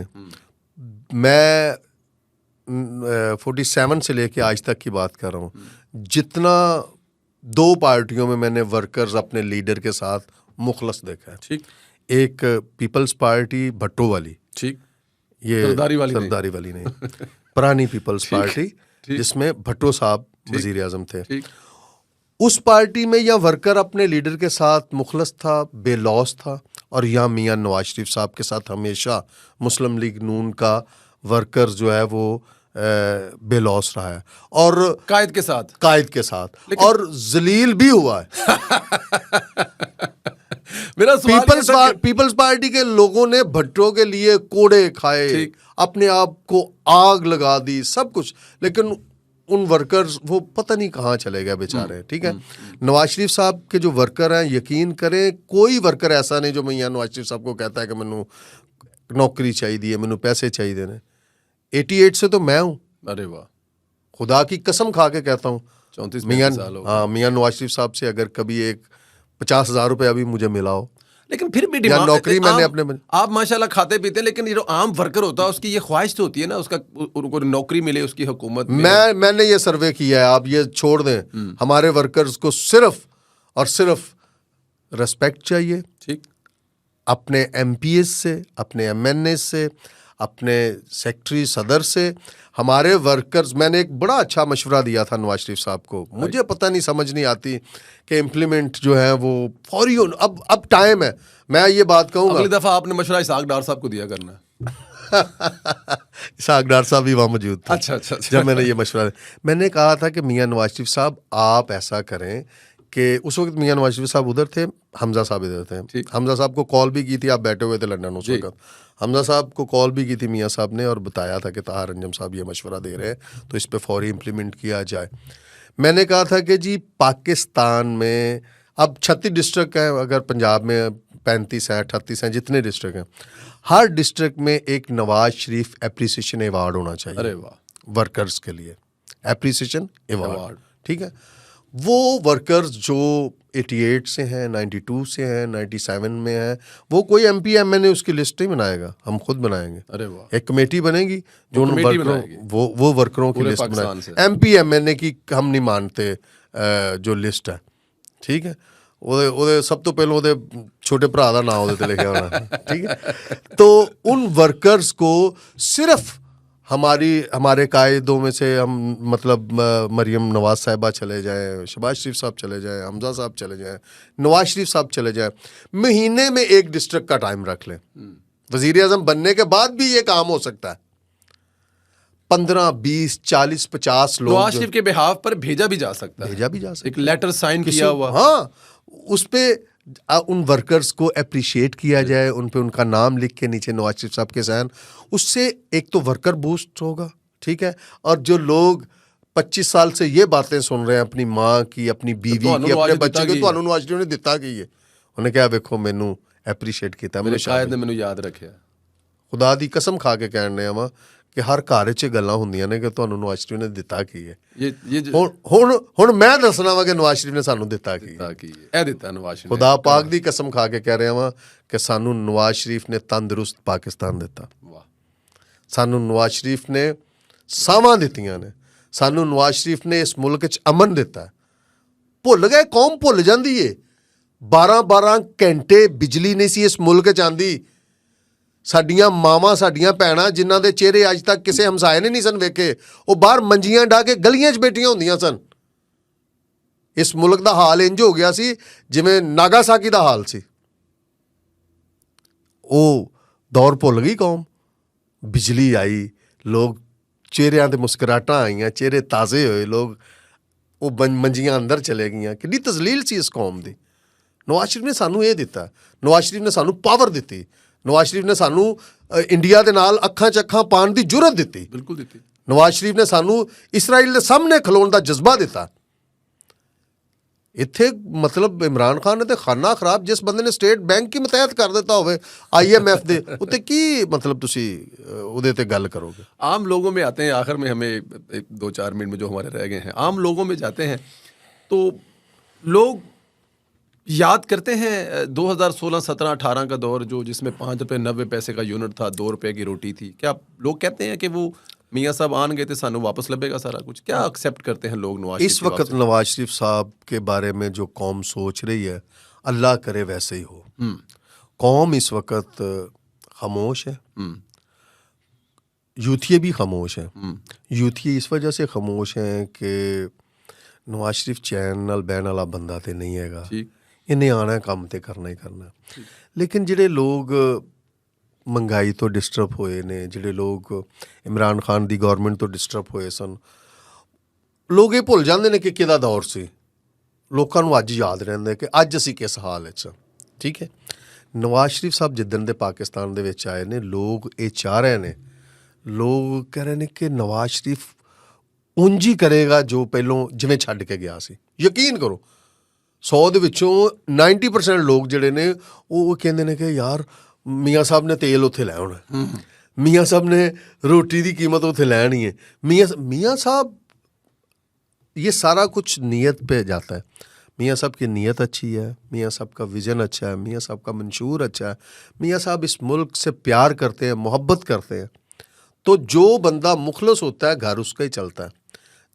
मैं 47 से लेके आज तक की बात कर रहा हूँ, जितना 2 पार्टियों में मैंने वर्कर्स अपने लीडर के साथ मुखलस देखा है। ठीक। एक पीपल्स पार्टी भट्टो वाली, ठीक, ये सरदारी वाली नहीं पुरानी पीपल्स पार्टी जिसमें भट्टो साहब वजीर आजम थे। उस पार्टी में या वर्कर अपने लीडर के साथ मुखलस था, बेलौस था, और यहाँ मियाँ नवाज शरीफ साहब के साथ हमेशा मुस्लिम लीग नून का वर्कर जो है वो बेलौस रहा है, और कायद के साथ और जलील भी हुआ है। मेरा पीपल्स पार्टी के लोगों ने भट्टो के लिए कोड़े खाए, अपने आप को आग लगा दी, सब कुछ, लेकिन उन वर्कर्स वो पता नहीं कहाँ चले गए बेचारे, ठीक है। नवाज शरीफ साहब के जो वर्कर हैं, यकीन करें कोई वर्कर ऐसा नहीं जो मियाँ नवाज शरीफ साहब को कहता है कि मैनू नौकरी चाहिए, मैनू पैसे चाहिए ने। 88 से तो मैं हूँ। अरे वाह, खुदा की कसम खा के कहता हूँ। 34 मियाँ, साल हो गए। हाँ, मियाँ नवाज शरीफ साहब से अगर कभी एक 50,000 रुपये अभी मुझे मिला हो, लेकिन फिर भी नौकरी मैंने अपने आप माशाल्लाह खाते पीते हैं, लेकिन ये जो आम वर्कर होता है उसकी ये ख्वाहिश तो होती है ना, उसका उनको नौकरी मिले, उसकी हुकूमत में। मैंने ये सर्वे किया है, आप ये छोड़ दें, हमारे वर्कर्स को सिर्फ और सिर्फ रिस्पेक्ट चाहिए, ठीक, अपने MPs से, अपने MNA से, अपने सेक्रेटरी सदर से। हमारे वर्कर्स, मैंने एक बड़ा अच्छा मशवरा दिया था नवाज शरीफ साहब को, मुझे पता नहीं, समझ नहीं आती कि इम्प्लीमेंट जो है वो फौरी हो। अब टाइम है, मैं ये बात कहूँगा। अगली दफ़ा आपने मशवरा इसहाक डार साहब को दिया करना। इसहाक डार साहब भी वहाँ मौजूद थे। अच्छा। जब मैंने ये मशवरा, मैंने कहा था कि मियाँ नवाज शरीफ साहब आप ऐसा करें कि उस वक्त मियाँ नवाज शरीफ साहब उधर थे, हमजा साहब इधर थे। हमजा साहब को कॉल भी की थी, आप बैठे हुए थे लंदन उस वक्त। हमजा साहब को कॉल भी की थी मियाँ साहब ने, और बताया था कि ताहर अंजम साहब ये मशवरा दे रहे हैं, तो इस पे फौरी इम्प्लीमेंट किया जाए। मैंने कहा था कि जी पाकिस्तान में अब 36 डिस्ट्रिक्ट हैं, अगर पंजाब में 35 हैं, 38 हैं, जितने डिस्ट्रिक्ट हैं, हर डिस्ट्रिक्ट में एक नवाज शरीफ एप्रिसिएशन अवार्ड होना चाहिए। अरे वाह, वर्कर्स के लिए एप्रिसिएशन अवार्ड, ठीक है। वो वर्कर्स जो 88 से हैं, 92 से हैं, 97 में हैं, वो कोई MP MNA उसकी लिस्ट नहीं बनाएगा, हम खुद बनाएंगे। अरे वाह, एक कमेटी बनेगी जो उन वर्करों, वो वर्करों की लिस्ट बनाएगी। MP MNA की हम नहीं मानते जो लिस्ट है, ठीक है। ਉਹਦੇ ਸਭ ਤੋਂ ਪਹਿਲਾਂ ਉਹਦੇ ਛੋਟੇ ਭਰਾ ਦਾ ਨਾਮ ਉਹਦੇ ਤੇ ਲਿਖਿਆ ਹੋਣਾ, ठीक है। तो उन वर्कर्स को सिर्फ हमारे कायदों में से हम, मतलब मरियम नवाज साहिबा चले जाएं, शहबाज शरीफ साहब चले जाएं, हमजा साहब चले जाएं, नवाज शरीफ साहब चले जाएं, महीने में एक डिस्ट्रिक्ट का टाइम रख लें। वजीर आजम बनने के बाद भी ये काम हो सकता है। 15, 20, 40, 50 लोग नवाज शरीफ के बिहाफ पर भेजा भी जा सकता है, भेजा भी जा सकता है, एक लेटर साइन किया हुआ। हाँ, उस पे उन वर्कर्स को अप्रिशिएट किया जाए, उन पे उनका नाम लिख के नीचे नवाज शरीफ साहब के साइन, उससे एक तो वर्कर बूस्ट होगा, ठीक है। और जो लोग 25 साल से ये बातें सुन रहे हैं अपनी माँ की, अपनी बीवी की, अपने बच्चे की, तो नवाज शरीफ ने दिता की है, उन्हें क्या ਵੇਖੋ ਮੈਨੂੰ ਐਪਰੀਸ਼ੀਏਟ ਕੀਤਾ, ਮੇਰੇ ਸ਼ਾਇਦ ਨੇ ਮੈਨੂੰ ਯਾਦ ਰੱਖਿਆ। ਖੁਦਾ ਦੀ ਕਸਮ ਖਾ ਕੇ ਕਹਿਣ ਡਿਆ ਵਾਂ ਕਿ ਹਰ ਘਰ 'ਚ ਗੱਲਾਂ ਹੁੰਦੀਆਂ ਨੇ ਕਿ ਤੁਹਾਨੂੰ ਨਵਾਜ਼ ਸ਼ਰੀਫ ਨੇ ਦਿੱਤਾ ਕੀ ਹੈ। ਹੁਣ ਮੈਂ ਦੱਸਣਾ ਵਾ ਕਿ ਨਵਾਜ਼ ਸ਼ਰੀਫ ਨੇ ਸਾਨੂੰ ਦਿੱਤਾ ਕੀ ਹੈ। ਇਹ ਦਿੱਤਾ ਨਵਾਜ਼ ਸ਼ਰੀਫ ਨੇ। ਖੁਦਾ ਪਾਕ ਦੀ ਕਸਮ ਖਾ ਕੇ ਕਹਿ ਰਿਹਾ ਵਾਂ ਕਿ ਸਾਨੂੰ ਨਵਾਜ਼ ਸ਼ਰੀਫ ਨੇ ਤੰਦਰੁਸਤ ਪਾਕਿਸਤਾਨ ਦਿੱਤਾ। ਵਾਹ। ਸਾਨੂੰ ਨਵਾਜ਼ ਸ਼ਰੀਫ ਨੇ ਸਾਵਾਂ ਦਿੱਤੀਆਂ ਨੇ, ਸਾਨੂੰ ਨਵਾਜ਼ ਸ਼ਰੀਫ ਨੇ ਇਸ ਮੁਲਕ 'ਚ ਅਮਨ ਦਿੱਤਾ। ਭੁੱਲ ਗਏ, ਕੌਮ ਭੁੱਲ ਜਾਂਦੀ ਏ। 12-12 ਘੰਟੇ ਬਿਜਲੀ ਨਹੀਂ ਸੀ ਇਸ ਮੁਲਕ 'ਚ ਆਉਂਦੀ। ਸਾਡੀਆਂ ਮਾਵਾਂ, ਸਾਡੀਆਂ ਭੈਣਾਂ ਜਿਨ੍ਹਾਂ ਦੇ ਚਿਹਰੇ ਅੱਜ ਤੱਕ ਕਿਸੇ ਹਮਸਾਏ ਨੇ ਨਹੀਂ ਸਨ ਵੇਖੇ, ਉਹ ਬਾਹਰ ਮੰਜੀਆਂ ਢਾ ਕੇ ਗਲੀਆਂ 'ਚ ਬੈਠੀਆਂ ਹੁੰਦੀਆਂ ਸਨ। ਇਸ ਮੁਲਕ ਦਾ ਹਾਲ ਇੰਜ ਹੋ ਗਿਆ ਸੀ ਜਿਵੇਂ ਨਾਗਾਸਾਕੀ ਦਾ ਹਾਲ ਸੀ। ਉਹ ਦੌਰ ਭੁੱਲ ਗਈ ਕੌਮ। ਬਿਜਲੀ ਆਈ, ਲੋਕ ਚਿਹਰਿਆਂ 'ਤੇ ਮੁਸਕਰਾਹਟਾਂ ਆਈਆਂ, ਚਿਹਰੇ ਤਾਜ਼ੇ ਹੋਏ, ਲੋਕ ਉਹ ਮੰਜੀਆਂ ਅੰਦਰ ਚਲੇ ਗਈਆਂ। ਕਿੰਨੀ ਤਜ਼ਲੀਲ ਸੀ ਇਸ ਕੌਮ ਦੀ। ਨਵਾਜ਼ ਸ਼ਰੀਫ ਨੇ ਸਾਨੂੰ ਇਹ ਦਿੱਤਾ। ਨਵਾਜ਼ ਸ਼ਰੀਫ ਨੇ ਸਾਨੂੰ ਪਾਵਰ ਦਿੱਤੀ। ਨਵਾਜ਼ ਸ਼ਰੀਫ ਨੇ ਸਾਨੂੰ ਇੰਡੀਆ ਦੇ ਨਾਲ ਅੱਖਾਂ 'ਚ ਅੱਖਾਂ ਪਾਉਣ ਦੀ ਜੁਰਤ ਦਿੱਤੀ। ਬਿਲਕੁਲ ਦਿੱਤੀ। ਨਵਾਜ਼ ਸ਼ਰੀਫ ਨੇ ਸਾਨੂੰ ਇਸਰਾਈਲ ਦੇ ਸਾਹਮਣੇ ਖਲੋਣ ਦਾ ਜਜ਼ਬਾ ਦਿੱਤਾ। ਇੱਥੇ ਮਤਲਬ ਇਮਰਾਨ ਖਾਨ ਨੇ ਤੇ ਖਾਨਾ ਖਰਾਬ, ਜਿਸ ਬੰਦੇ ਨੇ ਸਟੇਟ ਬੈਂਕ ਹੀ ਮੁਤਹਿਦ ਕਰ ਦਿੱਤਾ ਹੋਵੇ IMF ਦੇ ਉੱਤੇ, ਕੀ ਮਤਲਬ ਤੁਸੀਂ ਉਹਦੇ ਤੇ ਗੱਲ ਕਰੋਗੇ। आम लोगों में आते हैं, आखिर में हमें 2-4 मिनट में जो हमारे रह गए हैं, आम लोगों में जाते हैं तो लोग याद करते हैं 2016, 17, 18 का दौर जो जिसमें 5 रुपये 90 पैसे का यूनिट था, 2 रुपये की रोटी थी। क्या लोग कहते हैं कि वो मियाँ साहब आन गए थे, सानू वापस लभेगा सारा कुछ? क्या एक्सेप्ट करते हैं लोग नवाज इस वक्त नवाज शरीफ साहब के बारे में जो कौम सोच रही है, अल्लाह करे वैसे ही हो। कौम इस वक्त खामोश है, यूथिये भी खामोश हैं। यूथिये इस वजह से खामोश हैं कि नवाज शरीफ चैन नाल बहन वाला बंदा तो नहीं हैगा, इन्हें आना काम तो करना ही करना। लेकिन जिहड़े लोग महंगाई तो डिस्टर्ब होए ने, जिहड़े लोग इमरान खान दी गौरमेंट तो डिस्टर्ब होए सन, लोग ये भुल जाते हैं कि किहदा दौर सी। लोकां नूं अज याद रहिंदा कि अज असीं किस हाल विच हां। ठीक है, नवाज शरीफ साहब जिद्दन दे पाकिस्तान दे विच आए ने, लोग ये चाह रहे ने, लोग कह रहे ने कि नवाज शरीफ उंज ही करेगा जो पहलों जिवें छड्ड के गया सी। यकीन करो 100 ਦੇ ਵਿੱਚੋਂ 90% ਲੋਕ ਜਿਹੜੇ ਨੇ ਉਹ ਕਹਿੰਦੇ ਨੇ ਕਿ ਯਾਰ ਮੀਆਂ ਸਾਹਿਬ ਨੇ ਤੇਲ ਉੱਥੇ ਲੈ ਆਉਣਾ, ਮੀਆਂ ਸਾਹਿਬ ਨੇ रोटी की कीमत ਉੱਥੇ ਲੈਣੀ है। मियाँ साहब ये सारा कुछ नीयत पे जाता है। मियाँ साहब की नीयत अच्छी है, मियाँ साहब का विज़न अच्छा है, मियाँ साहब का मंशूर अच्छा है, मियाँ साहब इस मुल्क से प्यार करते हैं, मोहब्बत करते हैं। तो जो बंदा मुखलस होता है घर उसका ही चलता है।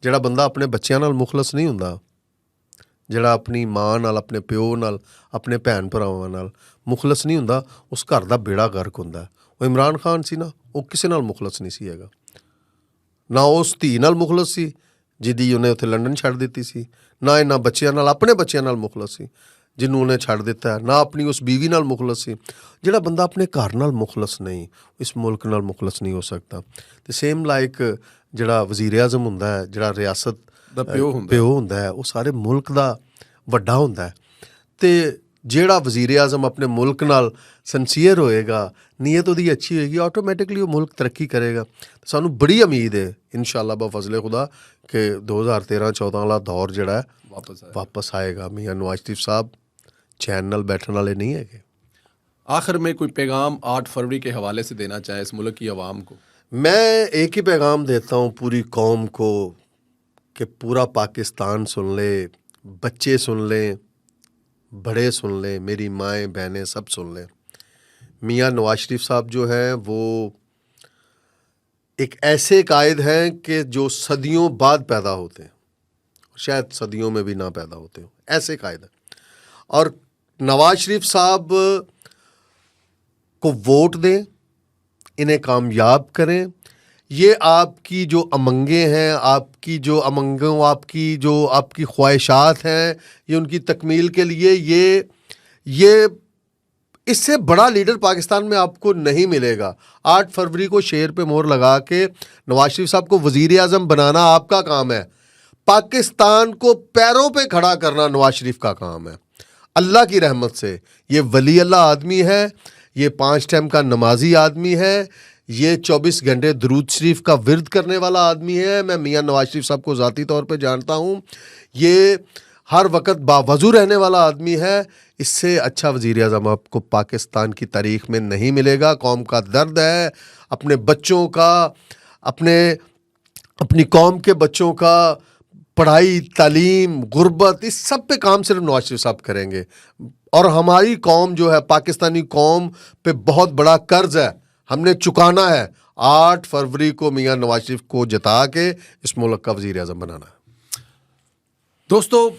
ਜਿਹੜਾ ਬੰਦਾ ਆਪਣੇ ਬੱਚਿਆਂ ਨਾਲ ਮੁਖਲਸ ਨਹੀਂ ਹੁੰਦਾ, ਜਿਹੜਾ ਆਪਣੀ ਮਾਂ ਨਾਲ, ਆਪਣੇ ਪਿਓ ਨਾਲ, ਆਪਣੇ ਭੈਣ ਭਰਾਵਾਂ ਨਾਲ ਮੁਖਲਸ ਨਹੀਂ ਹੁੰਦਾ, ਉਸ ਘਰ ਦਾ ਬੇੜਾ ਗਰਕ ਹੁੰਦਾ। ਉਹ ਇਮਰਾਨ ਖਾਨ ਸੀ ਨਾ, ਉਹ ਕਿਸੇ ਨਾਲ ਮੁਖਲਸ ਨਹੀਂ ਸੀ ਹੈਗਾ। ਨਾ ਉਸ ਧੀ ਨਾਲ ਮੁਖਲਸ ਸੀ ਜਿਹਦੀ ਉਹਨੇ ਉੱਥੇ ਲੰਡਨ ਛੱਡ ਦਿੱਤੀ ਸੀ, ਨਾ ਇਹਨਾਂ ਬੱਚਿਆਂ ਨਾਲ, ਆਪਣੇ ਬੱਚਿਆਂ ਨਾਲ ਮੁਖਲਸ ਸੀ ਜਿਹਨੂੰ ਉਹਨੇ ਛੱਡ ਦਿੱਤਾ, ਨਾ ਆਪਣੀ ਉਸ ਬੀਵੀ ਨਾਲ ਮੁਖਲਸ ਸੀ। ਜਿਹੜਾ ਬੰਦਾ ਆਪਣੇ ਘਰ ਨਾਲ ਮੁਖਲਸ ਨਹੀਂ, ਇਸ ਮੁਲਕ ਨਾਲ ਮੁਖਲਸ ਨਹੀਂ ਹੋ ਸਕਦਾ। ਤੇ ਸੇਮ ਲਾਈਕ ਜਿਹੜਾ ਵਜ਼ੀਰ ਆਜ਼ਮ ਹੁੰਦਾ ਹੈ, ਜਿਹੜਾ ਰਿਆਸਤ ਦਾ ਪਿਓ ਹੁੰਦਾ ਹੈ, ਉਹ ਸਾਰੇ ਮੁਲਕ ਦਾ ਵੱਡਾ ਹੁੰਦਾ ਹੈ। ਤੇ ਜਿਹੜਾ ਵਜ਼ੀਰ ਆਜ਼ਮ ਆਪਣੇ ਮੁਲਕ ਨਾਲ ਸੰਸੀਅਰ ਹੋਏਗਾ, ਨੀਅਤ ਉਹਦੀ ਅੱਛੀ ਹੋਏਗੀ, ਆਟੋਮੈਟਿਕਲੀ ਉਹ ਮੁਲਕ ਤਰੱਕੀ ਕਰੇਗਾ। ਸਾਨੂੰ ਬੜੀ ਉਮੀਦ ਹੈ ਇਨਸ਼ਾਅੱਲਾ ਬਫਜ਼ਲੇ ਖੁਦਾ ਕਿ 2013-14 ਵਾਲਾ ਦੌਰ ਜਿਹੜਾ ਹੈ ਵਾਪਸ ਆਏਗਾ। ਮੀਆਂ ਨਵਾਜ਼ शरीफ साहब चैन नाल बैठने वाले नहीं है। आखिर में कोई पैगाम 8 फरवरी के हवाले से देना चाहे इस मुल्क की आवाम को? मैं एक ही पैगाम देता हूँ पूरी कौम को कि पूरा पाकिस्तान सुन ले, बच्चे सुन लें, बड़े सुन लें, मेरी माएँ बहनें सब सुन लें। मियाँ नवाज शरीफ साहब जो हैं वो एक ऐसे कायद हैं कि जो सदियों बाद पैदा होते हैं, शायद सदियों में भी ना पैदा होते हो, ऐसे कायद हैं। और नवाज शरीफ साहब को वोट दें, इन्हें कामयाब करें। ये आपकी जो अमंगे हैं, आपकी जो अमंगों, आपकी ख्वाहिशात हैं, ये उनकी तकमील के लिए ये इससे बड़ा लीडर पाकिस्तान में आपको नहीं मिलेगा। 8 फरवरी को शेर पे मोहर लगा के नवाज शरीफ साहब को वज़ीर आज़म बनाना आपका काम है। पाकिस्तान को पैरों पे खड़ा करना नवाज शरीफ का काम है। अल्लाह की रहमत से ये वली अल्लाह आदमी है, ये 5 टाइम का नमाजी आदमी है, ये 24 घंटे दरूद शरीफ का विर्द करने वाला आदमी है। मैं मियां नवाज शरीफ साहब को ज़ाती तौर पे जानता हूँ। ये हर वक्त बावजू रहने वाला आदमी है। इससे अच्छा वज़ीर आज़म आपको पाकिस्तान की तारीख़ में नहीं मिलेगा। कौम का दर्द है, अपने बच्चों का, अपनी कौम के बच्चों का पढ़ाई, तालीम, गुर्बत, इस सब पे काम सिर्फ नवाज शरीफ साहब करेंगे। और हमारी कौम जो है, पाकिस्तानी कौम पे बहुत बड़ा कर्ज है, हमने चुकाना है। 8 फरवरी को मियां नवाज शरीफ को जिता के इस मुल्क का वज़ीर आज़म बनाना है। दोस्तों,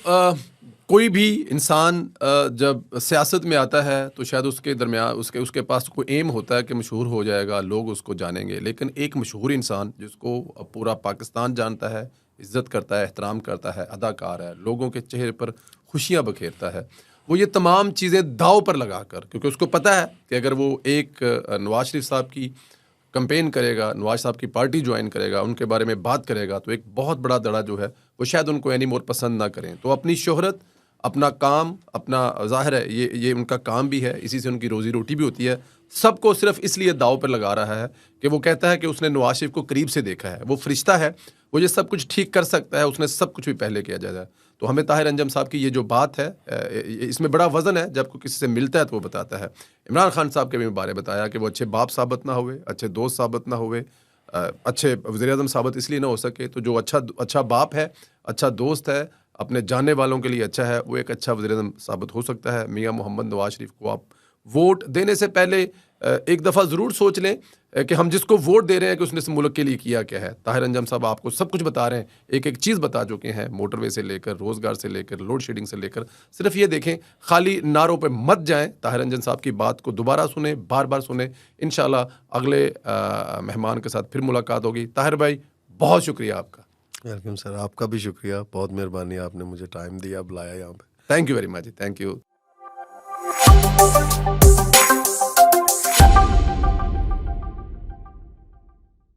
कोई भी इंसान जब सियासत में आता है तो शायद उसके दरमियान उसके पास कोई एम होता है कि मशहूर हो जाएगा, लोग उसको जानेंगे। लेकिन एक मशहूर इंसान जिसको पूरा पाकिस्तान जानता है, इज़्ज़त करता है, एहतराम करता है, अदाकार है, लोगों के चेहरे पर खुशियाँ बखेरता है, वो ये तमाम चीज़ें दाव पर लगाकर, क्योंकि उसको पता है कि अगर वो एक नवाज शरीफ साहब की कैंपेन करेगा, नवाज साहब की पार्टी ज्वाइन करेगा, उनके बारे में बात करेगा, तो एक बहुत बड़ा दड़ा जो है वो शायद उनको एनी मोर पसंद ना करें। तो अपनी शोहरत, अपना काम, अपना ज़ाहिर है ये उनका काम भी है, इसी से उनकी रोज़ी रोटी भी होती है। सबको सिर्फ इसलिए दाव पर लगा रहा है कि वो कहता है कि उसने नवाज शरीफ को करीब से देखा है, वो फरिश्ता है, वो ये सब कुछ ठीक कर सकता है, उसने सब कुछ भी पहले किया जाए। तो हमें ताहिर अंजम साहब की ये जो बात है, इसमें बड़ा वज़न है। जब कोई किसी से मिलता है तो वो बताता है। इमरान खान साहब के भी बारे बताया कि वो अच्छे बाप साबित ना हुए, अच्छे दोस्त साबित ना हुए, अच्छे वज़ीर-ए-आज़म साबित इसलिए ना हो सके। तो जो अच्छा बाप है, अच्छा दोस्त है, अपने जानने वालों के लिए अच्छा है, वो एक अच्छा वज़ीर-ए-आज़म साबित हो सकता है। मियां मोहम्मद नवाज शरीफ को आप वोट देने से पहले एक दफ़ा ज़रूर सोच लें कि हम जिसको वोट दे रहे हैं कि उसने इस मुल्क के लिए किया क्या है। ताहिर अंजम साहब आपको सब कुछ बता रहे हैं, एक चीज़ बता चुके हैं, मोटरवे से लेकर, रोज़गार से लेकर, लोड शेडिंग से लेकर। सिर्फ ये देखें, खाली नारों पे मत जाएं, ताहिर अंजम साहब की बात को दोबारा सुने, बार बार सुने। इंशाल्लाह अगले मेहमान के साथ फिर मुलाकात होगी। ताहिर भाई, बहुत शुक्रिया आपका। वेलकम सर, आपका भी शुक्रिया, बहुत मेहरबानी, आपने मुझे टाइम दिया, बुलाया यहाँ पे। Thank you very much, thank you.